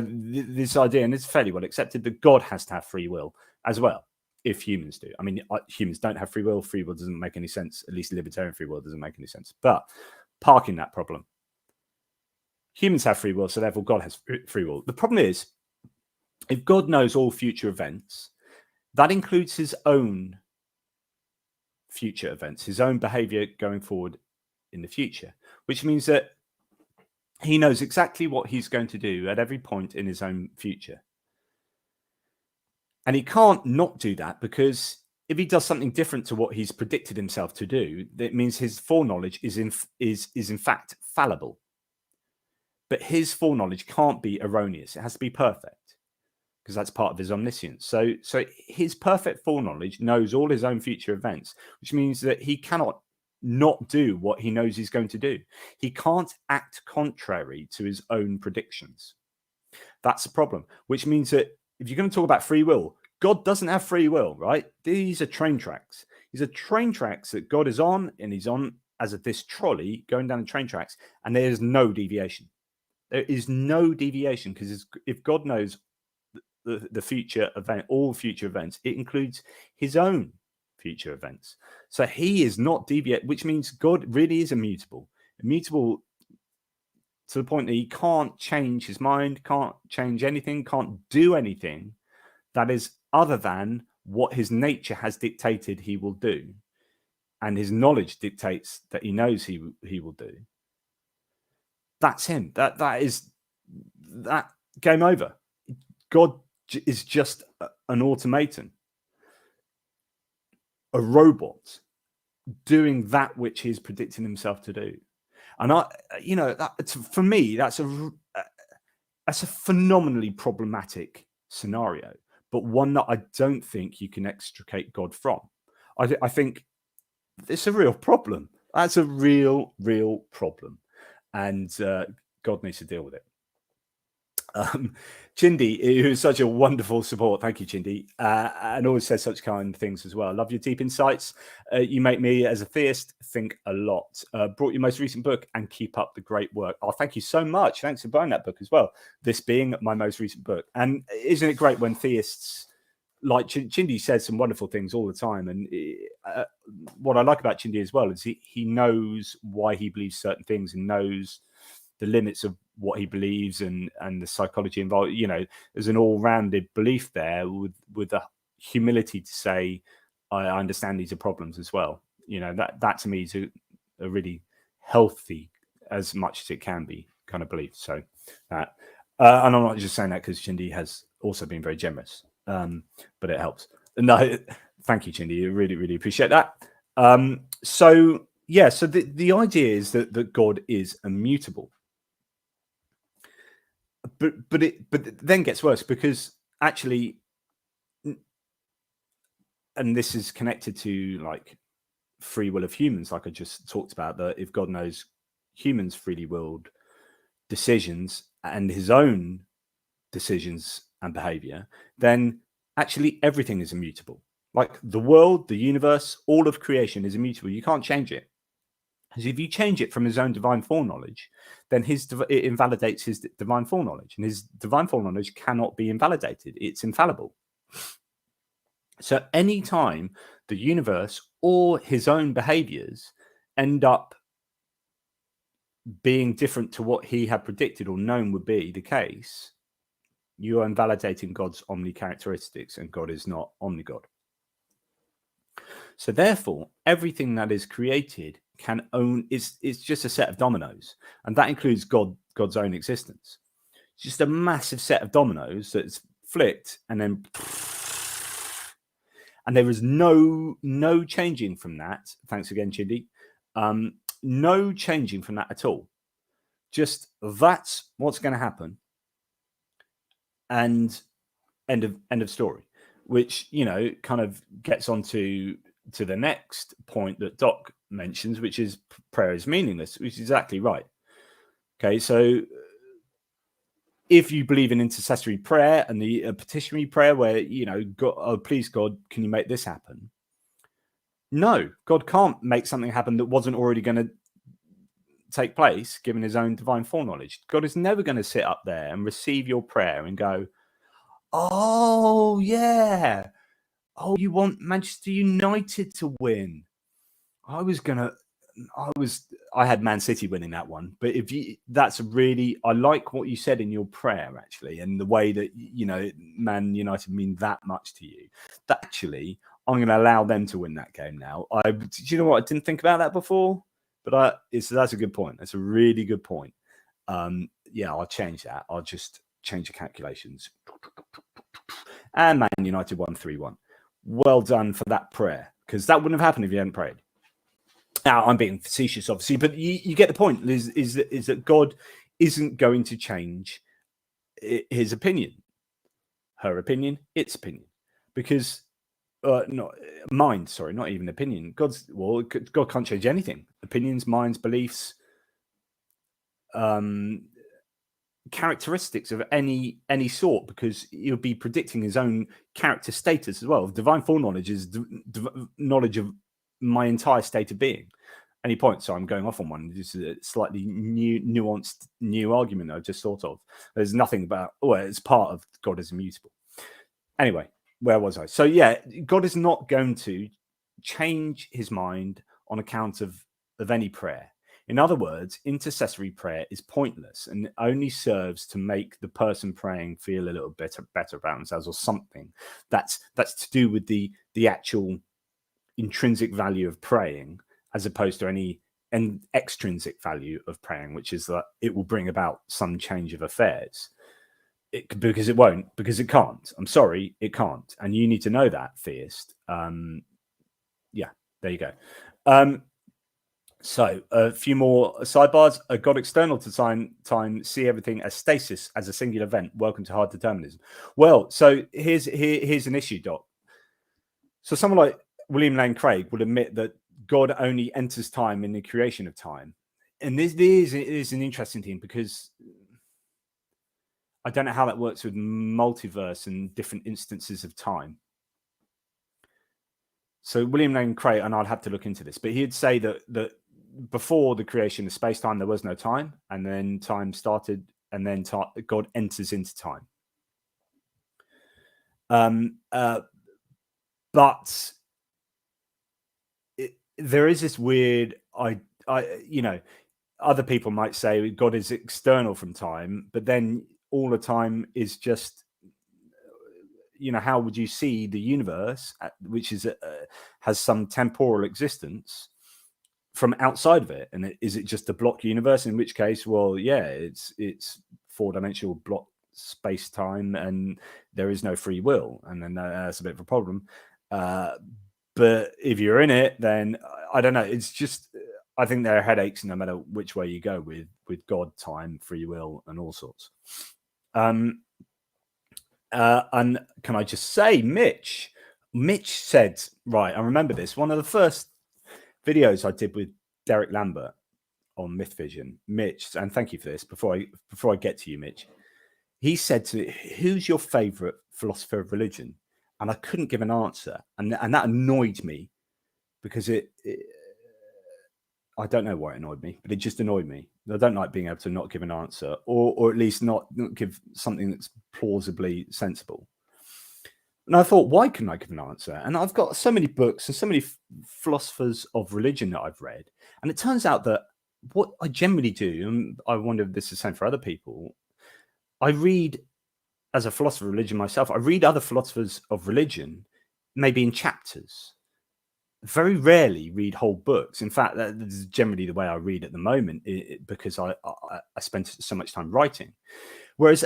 this idea, and it's fairly well accepted, that God has to have free will as well, if humans do. I mean, humans don't have free will. Free will doesn't make any sense. At least libertarian free will doesn't make any sense. But parking that problem, humans have free will, so therefore God has free will. The problem is, if God knows all future events, that includes his own future events, his own behavior going forward in the future, which means that he knows exactly what he's going to do at every point in his own future. And he can't not do that, because if he does something different to what he's predicted himself to do, that means his foreknowledge is in fact fallible. But his foreknowledge can't be erroneous. It has to be perfect, because that's part of his omniscience. So his perfect foreknowledge knows all his own future events, which means that he cannot not do what he knows he's going to do. He can't act contrary to his own predictions. That's the problem, which means that if you're going to talk about free will, God doesn't have free will, right? These are train tracks. These are train tracks that God is on, and he's on as this trolley going down the train tracks, and there is no deviation. There is no deviation, because if God knows the future event, all future events, it includes his own future events. So he is not deviate, which means God really is immutable. Immutable to the point that he can't change his mind, can't change anything, can't do anything that is other than what his nature has dictated he will do, and his knowledge dictates that he knows he will do. That's him. That is game over. God is just an automaton, a robot doing that which he's predicting himself to do. And for me, that's a phenomenally problematic scenario, but one that I don't think you can extricate God from. I think it's a real problem. That's a real problem, and God needs to deal with it. Chindi, who is such a wonderful support, thank you, Chindi, and always says such kind things as well. Love your deep insights. You make me, as a theist, think a lot. Brought your most recent book and keep up the great work. Oh, thank you so much. Thanks for buying that book as well. This being my most recent book. And isn't it great when theists, like Chindi, says some wonderful things all the time. And what I like about Chindi as well is he knows why he believes certain things and knows the limits of what he believes and the psychology involved. There's an all-rounded belief there with the humility to say, I understand these are problems as well. That to me is a really healthy, as much as it can be, kind of belief. So and I'm not just saying that because Chindi has also been very generous, but it helps. No, thank you, Chindi. I really appreciate that. So the idea is that God is immutable. but it then gets worse, because actually, and this is connected to like free will of humans, like I just talked about, that if God knows humans freely willed decisions and his own decisions and behavior, then actually everything is immutable. Like the world, the universe, all of creation is immutable. You can't change it. Because if you change it from his own divine foreknowledge, then it invalidates his divine foreknowledge, and his divine foreknowledge cannot be invalidated. It's infallible. So any time the universe or his own behaviors end up being different to what he had predicted or known would be the case, you are invalidating God's omni characteristics, and God is not omnigod. So therefore, everything that is created it's just a set of dominoes, and that includes God's own existence. It's just a massive set of dominoes that's flicked, and then and there is no changing from that. Thanks again, Chidi. No changing from that at all. Just that's what's going to happen, and end of story. Which, you know, kind of gets onto the next point that Doc mentions, which is prayer is meaningless, which is exactly right. Okay, so if you believe in intercessory prayer and the petitionary prayer, where, you know, God, oh, please God, can you make this happen? No, God can't make something happen that wasn't already going to take place, given his own divine foreknowledge. God is never going to sit up there and receive your prayer and go, oh yeah, oh, you want Manchester United to win. I had Man City winning that one, but that's really, I like what you said in your prayer, actually, and the way that, you know, Man United mean that much to you, that actually I'm going to allow them to win that game now. Do you know what? I didn't think about that before, but that's a good point. That's a really good point. Yeah, I'll change that. I'll just change the calculations. And Man United won 3-1. Well done for that prayer, because that wouldn't have happened if you hadn't prayed. Now, I'm being facetious, obviously, but you get the point, is that God isn't going to change his opinion, her opinion, its opinion, because not mind, sorry, not even opinion. God can't change anything. Opinions, minds, beliefs, characteristics of any sort, because he'll be predicting his own character status as well. Divine foreknowledge is knowledge of my entire state of being. Any point? So I'm going off on one. This is a slightly nuanced new argument I just thought of. There's nothing about, it's part of God is immutable. Anyway, where was I? So yeah, God is not going to change his mind on account of any prayer. In other words, intercessory prayer is pointless and only serves to make the person praying feel a little better about themselves, or something that's to do with the actual intrinsic value of praying, as opposed to any extrinsic value of praying, which is that it will bring about some change of affairs. Because it won't, because it can't. I'm sorry, it can't. And you need to know that, theist. Yeah, there you go. So a few more sidebars. A God external to time, see everything as stasis, as a singular event. Welcome to hard determinism. Well, so here's an issue, Doc. So someone like William Lane Craig would admit that God only enters time in the creation of time. And this is an interesting thing, because I don't know how that works with multiverse and different instances of time. So William Lane Craig, and I'll have to look into this, but he'd say that before the creation of space-time, there was no time, and then time started, and then God enters into time. But there is this weird, other people might say God is external from time, but then all the time is just, how would you see the universe, which is has some temporal existence, from outside of it? And is it just a block universe? In which case, well, yeah, it's four-dimensional block space-time, and there is no free will, and then that's a bit of a problem. But if you're in it, then I don't know. It's just, I think there are headaches no matter which way you go with God, time, free will, and all sorts. And can I just say, Mitch said, right, I remember this, one of the first videos I did with Derek Lambert on Myth Vision, Mitch, and thank you for this, before I get to you, Mitch, he said to me, who's your favorite philosopher of religion? And I couldn't give an answer. And that annoyed me, because I don't know why it annoyed me, but it just annoyed me. I don't like being able to not give an answer, or at least not give something that's plausibly sensible. And I thought, why couldn't I give an answer? And I've got so many books and so many philosophers of religion that I've read. And it turns out that what I generally do, and I wonder if this is the same for other people, I read, as a philosopher of religion myself, I read other philosophers of religion, maybe in chapters. Very rarely read whole books. In fact, that is generally the way I read at the moment, because I spent so much time writing. Whereas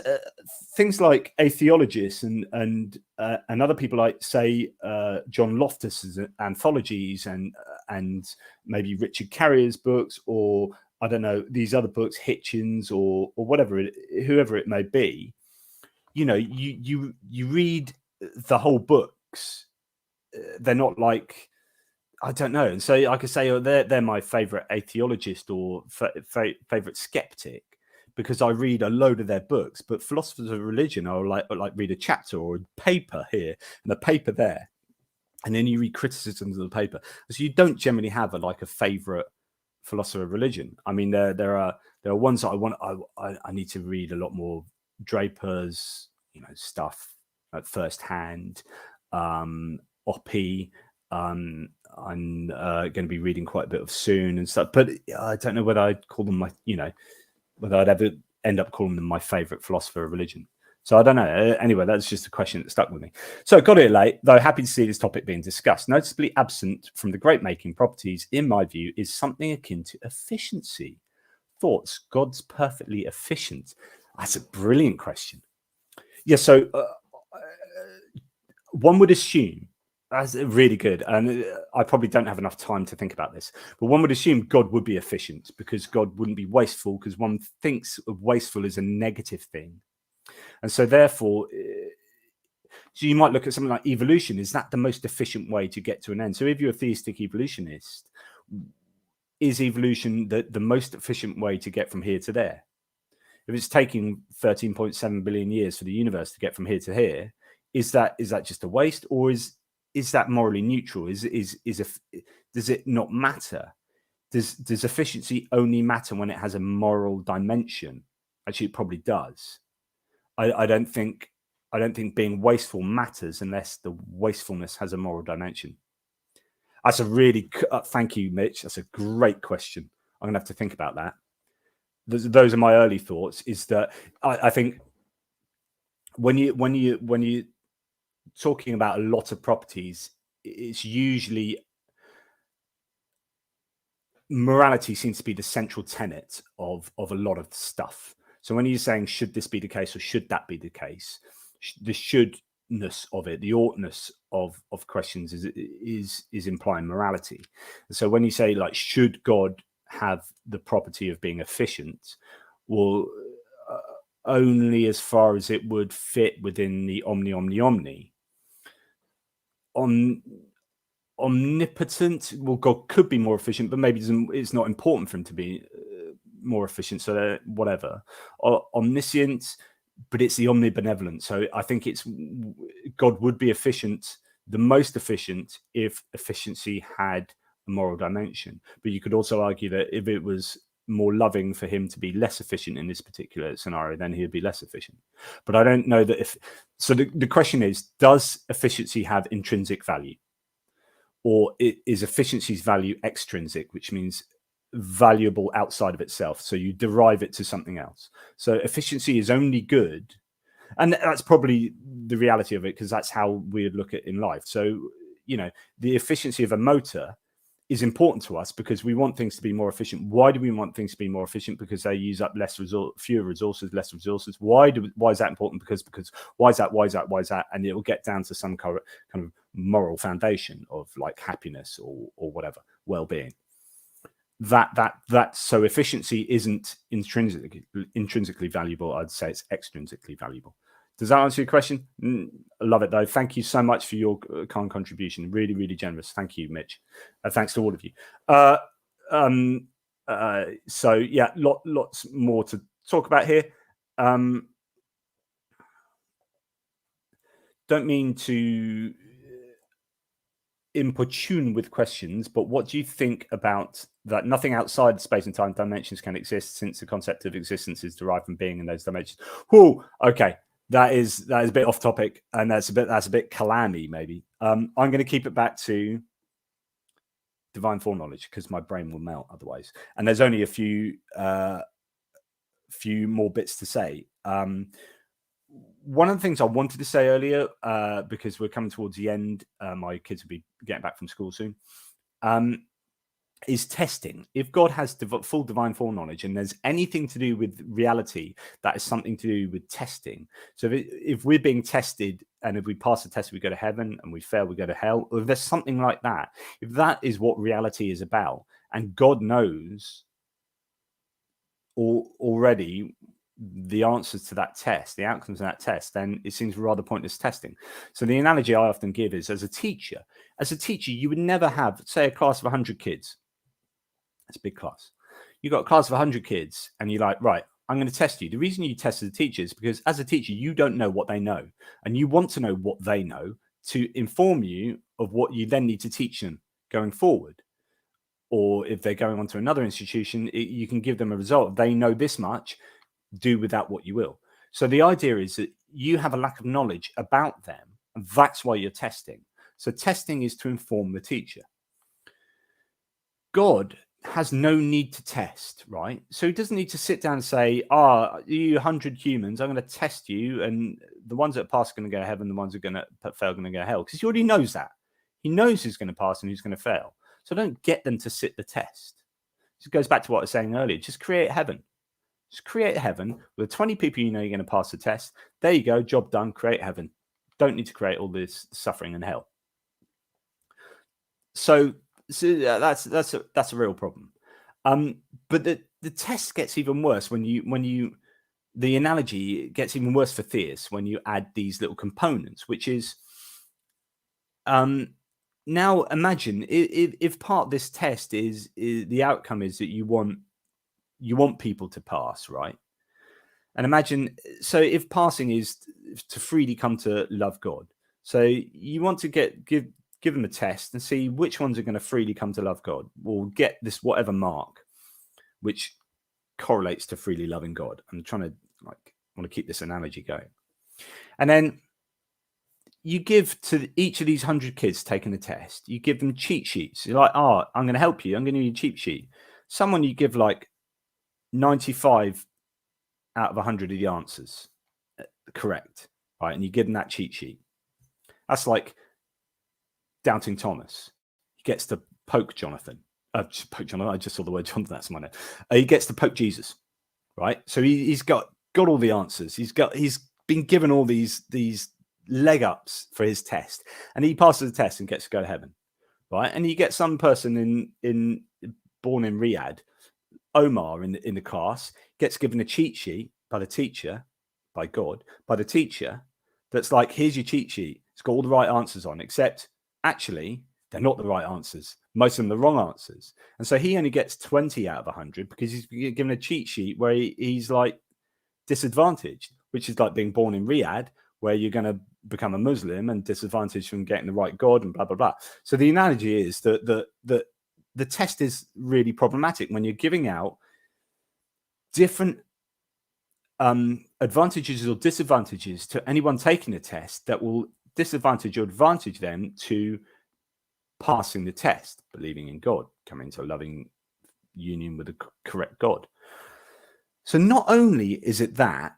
things like atheologists and other people, like, say, John Loftus's anthologies and maybe Richard Carrier's books, or I don't know, these other books, Hitchens or whatever, whoever it may be, you know, you read the whole books. They're not like, I don't know. And so I could say, oh, they're my favorite atheologist or favorite skeptic, because I read a load of their books. But philosophers of religion are like read a chapter or a paper here and a paper there, and then you read criticisms of the paper. So you don't generally have a favorite philosopher of religion. I mean, there are ones that I need to read a lot more. Draper's, stuff at first hand, Oppie. I'm going to be reading quite a bit of soon and stuff, but I don't know whether I'd call them whether I'd ever end up calling them my favorite philosopher of religion. So I don't know. Anyway, that's just a question that stuck with me. So got it late, though happy to see this topic being discussed. Noticeably absent from the great making properties, in my view, is something akin to efficiency. Thoughts? God's perfectly efficient. That's a brilliant question. Yeah, so one would assume, that's really good, and I probably don't have enough time to think about this, but one would assume God would be efficient, because God wouldn't be wasteful, because one thinks of wasteful as a negative thing. And so therefore, so you might look at something like evolution. Is that the most efficient way to get to an end? So if you're a theistic evolutionist, is evolution the most efficient way to get from here to there? If it's taking 13.7 billion years for the universe to get from here to here, is that just a waste, or is that morally neutral? Does it not matter? Does efficiency only matter when it has a moral dimension? Actually, it probably does. I don't think being wasteful matters unless the wastefulness has a moral dimension. That's a really thank you, Mitch. That's a great question. I'm gonna have to think about that. Those are my early thoughts. Is that I think when you talking about a lot of properties, it's usually morality seems to be the central tenet of a lot of stuff. So when you're saying, should this be the case or should that be the case, the shouldness of it, the oughtness of questions is implying morality. And so when you say, like, should God have the property of being efficient? Well, only as far as it would fit within the omni. Omnipotent, well, God could be more efficient, but maybe it's not important for him to be more efficient, so whatever. Omniscient, but it's the omnibenevolent. So I think God would be efficient, the most efficient, if efficiency had a moral dimension. But you could also argue that if it was more loving for him to be less efficient in this particular scenario, then he'd be less efficient. But I don't know that so the question is, does efficiency have intrinsic value? Or is efficiency's value extrinsic, which means valuable outside of itself? So you derive it to something else. So efficiency is only good. And that's probably the reality of it, because that's how we look at it in life. So, the efficiency of a motor is important to us because we want things to be more efficient. Why do we want things to be more efficient? Because they use up fewer resources, less resources. Why is that important? Because why is that? And it will get down to some kind of moral foundation of, like, happiness or whatever, well-being. so efficiency isn't intrinsically valuable. I'd say it's extrinsically valuable. Does that answer your question? I love it though. Thank you so much for your kind contribution. Really, really generous. Thank you, Mitch. Thanks to all of you. So yeah, lots more to talk about here. Don't mean to importune with questions, but what do you think about that? Nothing outside space and time dimensions can exist, since the concept of existence is derived from being in those dimensions. Whoa, okay, that is a bit off topic, and that's a bit kalami maybe. I'm going to keep it back to divine foreknowledge because my brain will melt otherwise. And there's only a few more bits to say. One of the things I wanted to say earlier, because we're coming towards the end, my kids will be getting back from school soon, is testing. If God has full divine foreknowledge and there's anything to do with reality, that is something to do with testing. So if we're being tested, and if we pass the test, we go to heaven, and we fail, we go to hell, or if there's something like that, if that is what reality is about, and God knows already the answers to that test, the outcomes of that test, then it seems rather pointless testing. So the analogy I often give is, as a teacher, you would never have, say, a class of 100 kids. That's a big class. You've got a class of 100 kids, and you're like, right, I'm going to test you. The reason you test as a teacher is because as a teacher, you don't know what they know, and you want to know what they know to inform you of what you then need to teach them going forward. Or if they're going on to another institution, you can give them a result. They know this much, do with that what you will. So the idea is that you have a lack of knowledge about them, and that's why you're testing. So testing is to inform the teacher. God has no need to test, right? So he doesn't need to sit down and say, you 100 humans, I'm going to test you, and the ones that pass are going to go to heaven, the ones that are going to fail are going to go to hell, because he already knows that. He knows who's going to pass and who's going to fail. So don't get them to sit the test. It goes back to what I was saying earlier. Just create heaven. Just create heaven with 20 people you know you're going to pass the test. There you go, job done, create heaven. Don't need to create all this suffering and hell. So that's a real problem. But the test gets even worse when you the analogy gets even worse for theists when you add these little components, which is now imagine if part of this test is the outcome is that you want people to pass, right? And imagine, so if passing is to freely come to love God, so you want to give them a test and see which ones are going to freely come to love God, or get this whatever mark which correlates to freely loving God. I'm trying to want to keep this analogy going. And then you give to each of these 100 kids taking the test, you give them cheat sheets. You're like, I'm going to help you. I'm going to need a cheat sheet. Someone you give like 95 out of 100 of the answers correct, right? And you give them that cheat sheet. That's like doubting Thomas. He gets to poke Jonathan. I just saw the word Jonathan. That's my name. He gets to poke Jesus, right? So he's got all the answers. He's been given all these leg ups for his test, and he passes the test and gets to go to heaven, right? And you get some person born in Riyadh, Omar in the class, gets given a cheat sheet by the teacher, by God, by the teacher, that's like, here's your cheat sheet. It's got all the right answers on, except actually they're not the right answers. Most of them are the wrong answers. And so he only gets 20 out of 100 because he's given a cheat sheet where he's like disadvantaged, which is like being born in Riyadh, where you're going to become a Muslim and disadvantaged from getting the right God and blah, blah, blah. So the analogy is that the test is really problematic when you're giving out different advantages or disadvantages to anyone taking a test that will disadvantage or advantage them to passing the test, believing in God, coming to a loving union with the correct God. So not only is it that,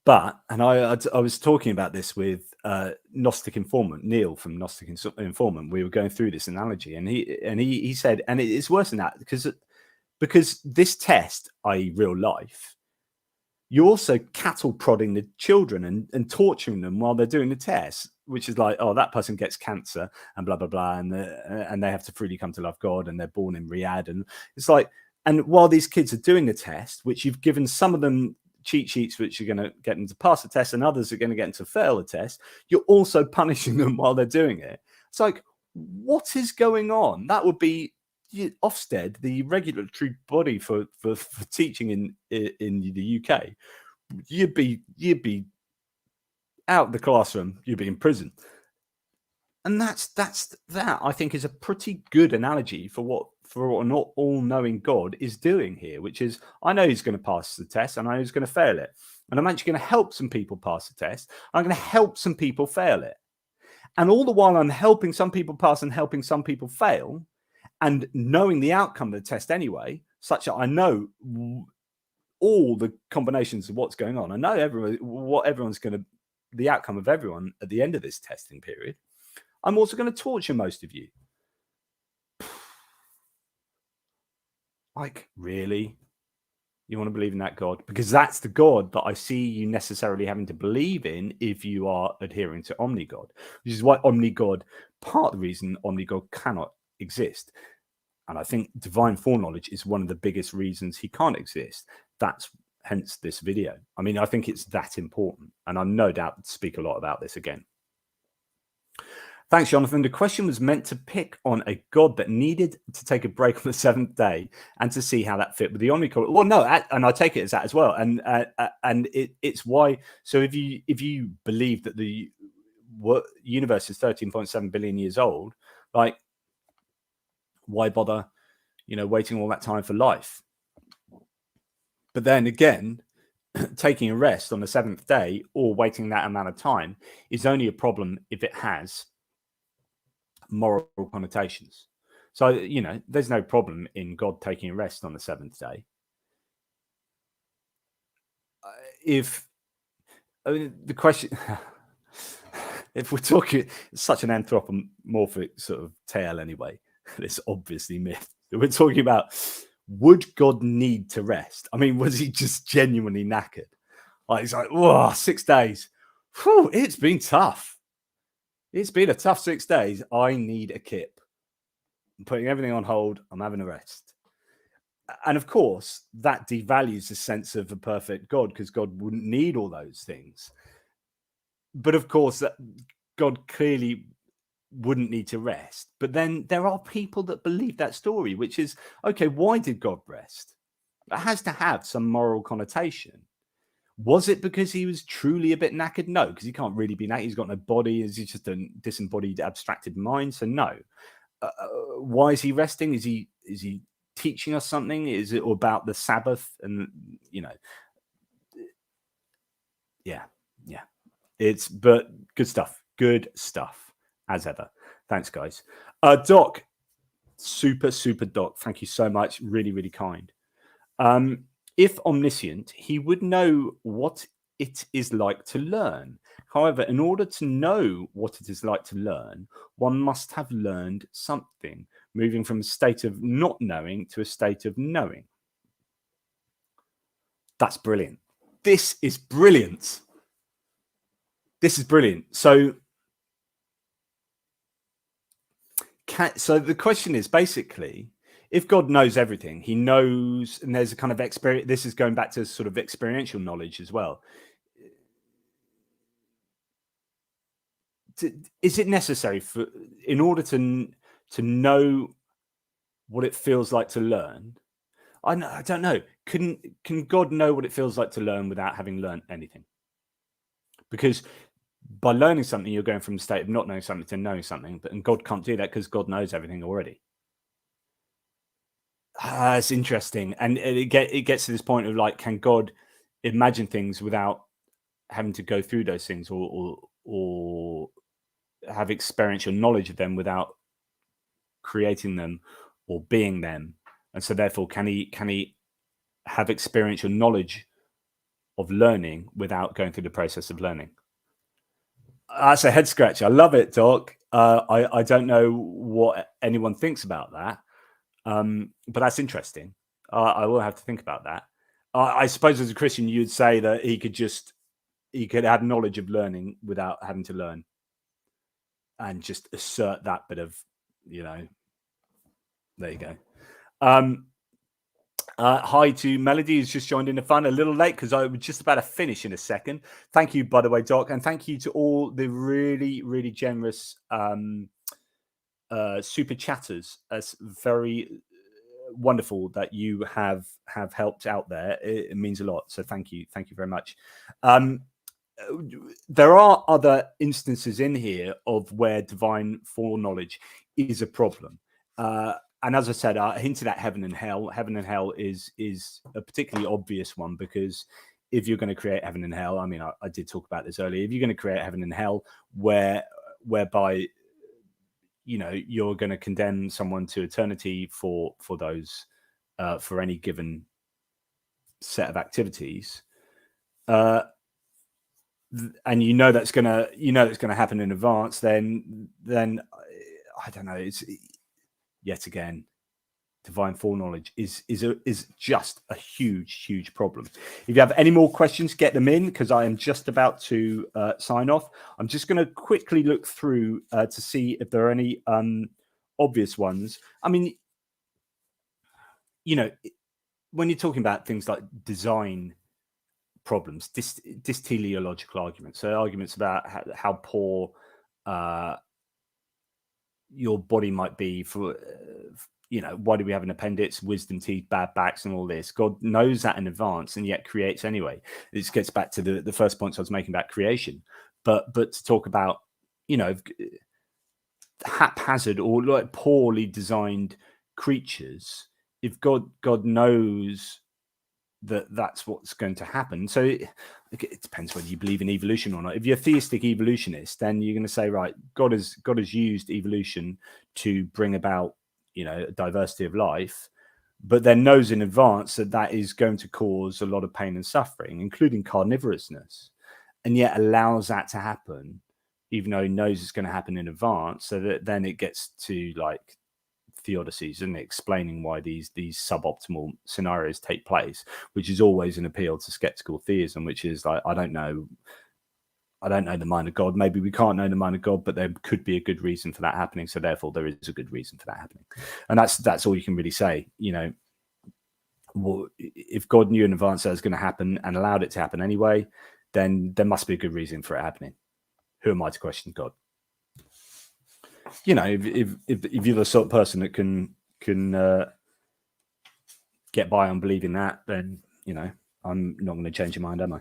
but, and I was talking about this with Gnostic Informant, Neil from Gnostic Informant. We were going through this analogy, and he said, and it's worse than that, because this test, i.e. real life, you're also cattle prodding the children and torturing them while they're doing the test. which is like, oh, that person gets cancer and blah blah blah, and they have to freely come to love God, and they're born in Riyadh, and it's like, and while these kids are doing the test, which you've given some of them cheat sheets which are going to get them to pass the test, and others are going to get them to fail the test, you're also punishing them while they're doing it. It's like, what is going on? That would be Ofsted, the regulatory body for teaching in the UK. You'd be out of the classroom, you'd be in prison. And that's that, I think, is a pretty good analogy for what an all-knowing God is doing here, which is, I know he's going to pass the test, and I know he's going to fail it, and I'm actually going to help some people pass the test. I'm going to help some people fail it, and all the while I'm helping some people pass and helping some people fail, and knowing the outcome of the test anyway, such that I know all the combinations of what's going on. I know the outcome of everyone at the end of this testing period. I'm also going to torture most of you. Like, really? You want to believe in that God? Because that's the God that I see you necessarily having to believe in if you are adhering to Omnigod, which is why Omnigod, part of the reason Omnigod cannot exist. And I think divine foreknowledge is one of the biggest reasons he can't exist. That's hence this video. I mean, I think it's that important. And I'm no doubt speak a lot about this again. Thanks, Jonathan. The question was meant to pick on a God that needed to take a break on the seventh day and to see how that fit with the Omnicron. Well, no, and I take it as that as well. And it's why. So if you believe that the universe is 13.7 billion years old, like, why bother, waiting all that time for life? But then again, taking a rest on the seventh day or waiting that amount of time is only a problem if it has moral connotations. So, there's no problem in God taking a rest on the seventh day. The question, if we're talking, it's such an anthropomorphic sort of tale anyway, it's obviously myth. We're talking about, would God need to rest? I mean, was he just genuinely knackered? Like, he's like, whoa, 6 days. Whew, it's been tough. It's been a tough 6 days. I need a kip. I'm putting everything on hold. I'm having a rest. And of course, that devalues the sense of a perfect God, because God wouldn't need all those things. But of course, that God clearly wouldn't need to rest. But then there are people that believe that story, which is, okay, why did God rest? It has to have some moral connotation. Was it because he was truly a bit knackered? No, because he can't really be knackered. He's got no body. He's just a disembodied, abstracted mind. So no. Why is he resting? Is he teaching us something? Is it about the Sabbath? And yeah. But good stuff as ever. Thanks, guys. Doc, super Doc. Thank you so much. Really, really kind. If omniscient, he would know what it is like to learn. However, in order to know what it is like to learn, one must have learned something, moving from a state of not knowing to a state of knowing. That's brilliant. This is brilliant. So the question is basically, if God knows everything, he knows, and there's a kind of experience. This is going back to sort of experiential knowledge as well. Is it necessary in order to know what it feels like to learn? I don't know. Can God know what it feels like to learn without having learned anything? Because by learning something, you're going from a state of not knowing something to knowing something, and God can't do that because God knows everything already. It's interesting, and it gets to this point of like, can God imagine things without having to go through those things, or have experiential knowledge of them without creating them or being them? And so therefore, can he have experiential knowledge of learning without going through the process of learning? That's a head scratcher. I love it, Doc. I don't know what anyone thinks about that. But that's interesting. I will have to think about that. I suppose as a Christian, you'd say that he could have knowledge of learning without having to learn. and just assert that bit of, there you go. Hi to Melody, who's just joined in the fun a little late because I was just about to finish in a second. Thank you, by the way, Doc, and thank you to all the really, really generous super chatters. It's very wonderful that you have helped out there. It means a lot. So thank you very much. There are other instances in here of where divine foreknowledge is a problem. And as I said, I hinted at heaven and hell. Heaven and hell is a particularly obvious one, because if you're going to create heaven and hell, I mean, I did talk about this earlier. If you're going to create heaven and hell, whereby you're going to condemn someone to eternity for those for any given set of activities, and that's going to happen in advance, then I don't know. It's yet again, divine foreknowledge is just a huge problem. If you have any more questions, get them in, because I am just about to sign off. I'm just going to quickly look through to see if there are any obvious ones. I mean, when you're talking about things like design problems, teleological arguments, so arguments about how poor your body might be for why do we have an appendix, wisdom teeth, bad backs, and all this? God knows that in advance, and yet creates anyway. This gets back to the first points I was making about creation, but to talk about haphazard or like poorly designed creatures, if God knows that's what's going to happen. So it depends whether you believe in evolution or not. If you're a theistic evolutionist, then you're going to say, right, God has used evolution to bring about a diversity of life, but then knows in advance that is going to cause a lot of pain and suffering, including carnivorousness, and yet allows that to happen, even though he knows it's going to happen in advance. So that then it gets to like theodicies and explaining why these suboptimal scenarios take place, which is always an appeal to skeptical theism, which is like, I don't know the mind of God. Maybe we can't know the mind of God, but there could be a good reason for that happening, so therefore there is a good reason for that happening. And that's all you can really say. Well, if God knew in advance that was going to happen and allowed it to happen anyway, then there must be a good reason for it happening. Who am I to question God? If you're the sort of person that can get by on believing that, then I'm not going to change your mind, am I?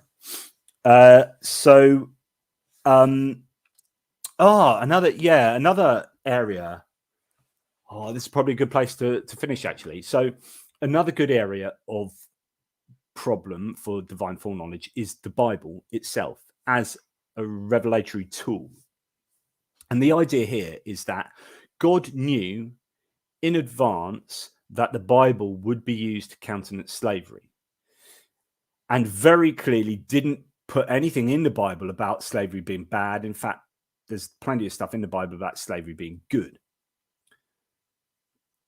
Another area. This is probably a good place to finish, actually. So another good area of problem for divine foreknowledge is the Bible itself as a revelatory tool. And the idea here is that God knew in advance that the Bible would be used to countenance slavery, and very clearly didn't put anything in the Bible about slavery being bad. In fact, there's plenty of stuff in the Bible about slavery being good.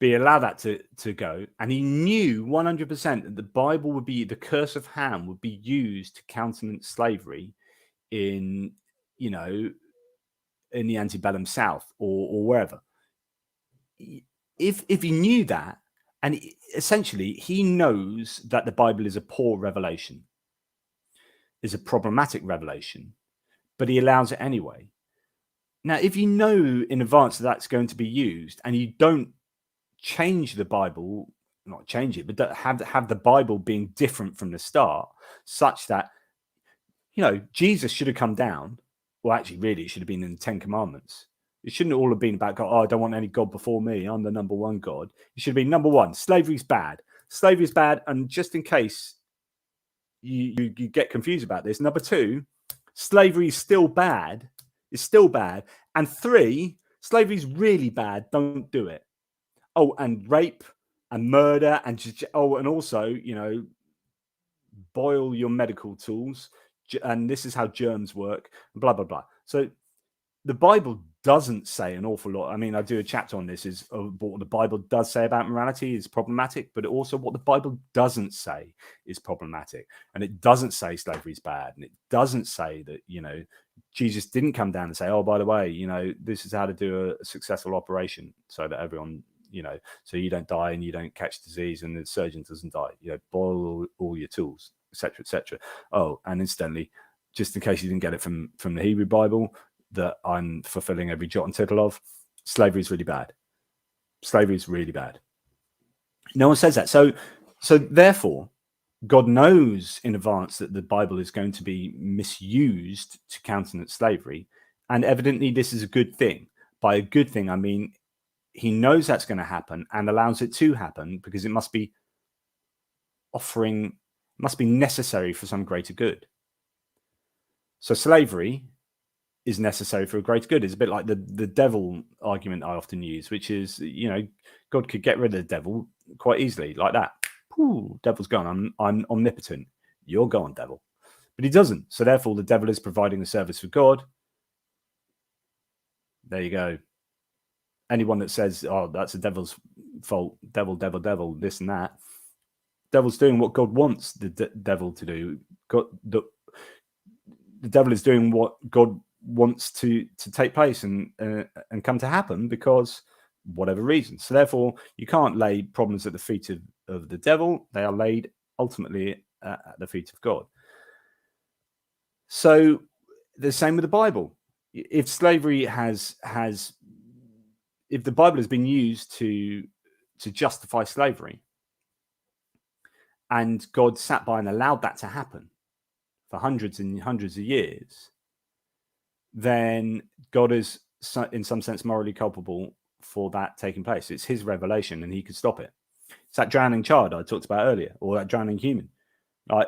But he allowed that to go, and he knew 100% that the Bible would be, the curse of Ham would be used to countenance slavery in the antebellum South or wherever. If he knew that, and essentially he knows that the Bible is a poor revelation, is a problematic revelation, but he allows it anyway. Now, if you know in advance that that's going to be used, and you don't change the Bible, not change it, but have the Bible being different from the start, such that Jesus should have come down. Well, actually, really, it should have been in the 10 Commandments. It shouldn't all have been about God. I don't want any God before me. I'm the number one God. It should have been number one. Slavery's bad. Slavery's bad. And just in case you get confused about this, number two, slavery is still bad. It's still bad. And three, slavery's really bad. Don't do it. Oh, and rape and murder and also, boil your medical tools. And this is how germs work, blah, blah, blah. So the Bible doesn't say an awful lot. I mean, I do a chapter on this, is what the Bible does say about morality is problematic, but also what the Bible doesn't say is problematic. And it doesn't say slavery is bad. And it doesn't say that, Jesus didn't come down and say, oh, by the way, this is how to do a successful operation so that everyone, so you don't die and you don't catch disease and the surgeon doesn't die. Boil all your tools, etc., etc. Oh, and incidentally, just in case you didn't get it from the Hebrew Bible that I'm fulfilling every jot and tittle of, slavery is really bad. Slavery is really bad. No one says that. So therefore, God knows in advance that the Bible is going to be misused to countenance slavery. And evidently, this is a good thing. By a good thing, I mean, he knows that's going to happen and allows it to happen because it must be necessary for some greater good. So slavery is necessary for a greater good. It's a bit like the devil argument I often use, which is, God could get rid of the devil quite easily like that. Ooh, devil's gone. I'm omnipotent. You're gone, devil. But he doesn't. So therefore, the devil is providing a service for God. There you go. Anyone that says, oh, that's the devil's fault, devil, this and that. Devil's doing what God wants the devil to do. The devil is doing what God wants to take place and come to happen because whatever reason. So therefore, you can't lay problems at the feet of the devil. They are laid ultimately at the feet of God. So the same with the Bible. If slavery if the Bible has been used to justify slavery, and God sat by and allowed that to happen for hundreds and hundreds of years, then God is in some sense morally culpable for that taking place. It's his revelation and he could stop it. It's that drowning child I talked about earlier, or that drowning human.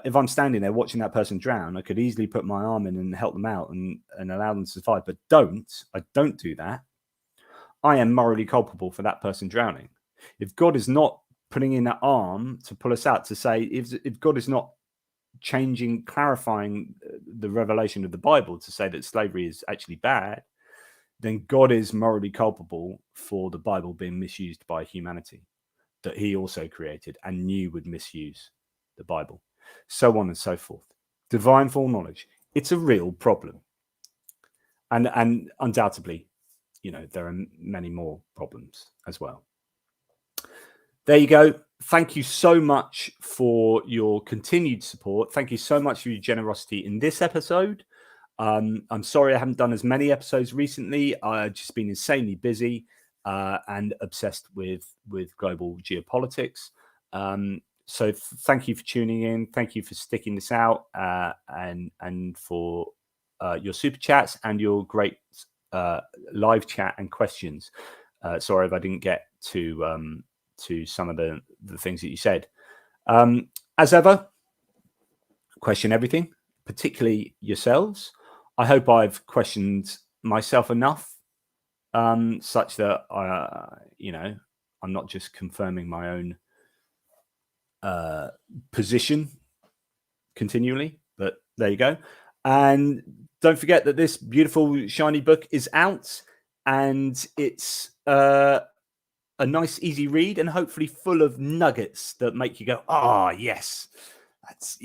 If I'm standing there watching that person drown, I could easily put my arm in and help them out and allow them to survive, but I don't do that. I am morally culpable for that person drowning. If God is not putting in that arm to pull us out, to say, if God is not clarifying the revelation of the Bible to say that slavery is actually bad, then God is morally culpable for the Bible being misused by humanity that he also created and knew would misuse the Bible, so on and so forth. Divine foreknowledge, it's a real problem. And undoubtedly, there are many more problems as well. There you go. Thank you so much for your continued support. Thank you so much for your generosity in this episode. I'm sorry I haven't done as many episodes recently. I've just been insanely busy and obsessed with global geopolitics. So thank you for tuning in. Thank you for sticking this out and for your super chats and your great live chat and questions. Sorry if I didn't get to some of the things that you said. As ever, question everything, particularly yourselves. I hope I've questioned myself enough such that I'm not just confirming my own position continually, but there you go. And don't forget that this beautiful shiny book is out, and it's a nice easy read and hopefully full of nuggets that make you go, yes, that's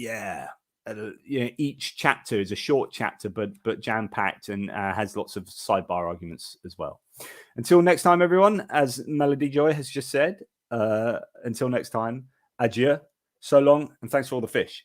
each chapter is a short chapter but jam-packed and has lots of sidebar arguments as well. Until next time, everyone, as Melody Joy has just said, until next time, adieu, so long, and thanks for all the fish.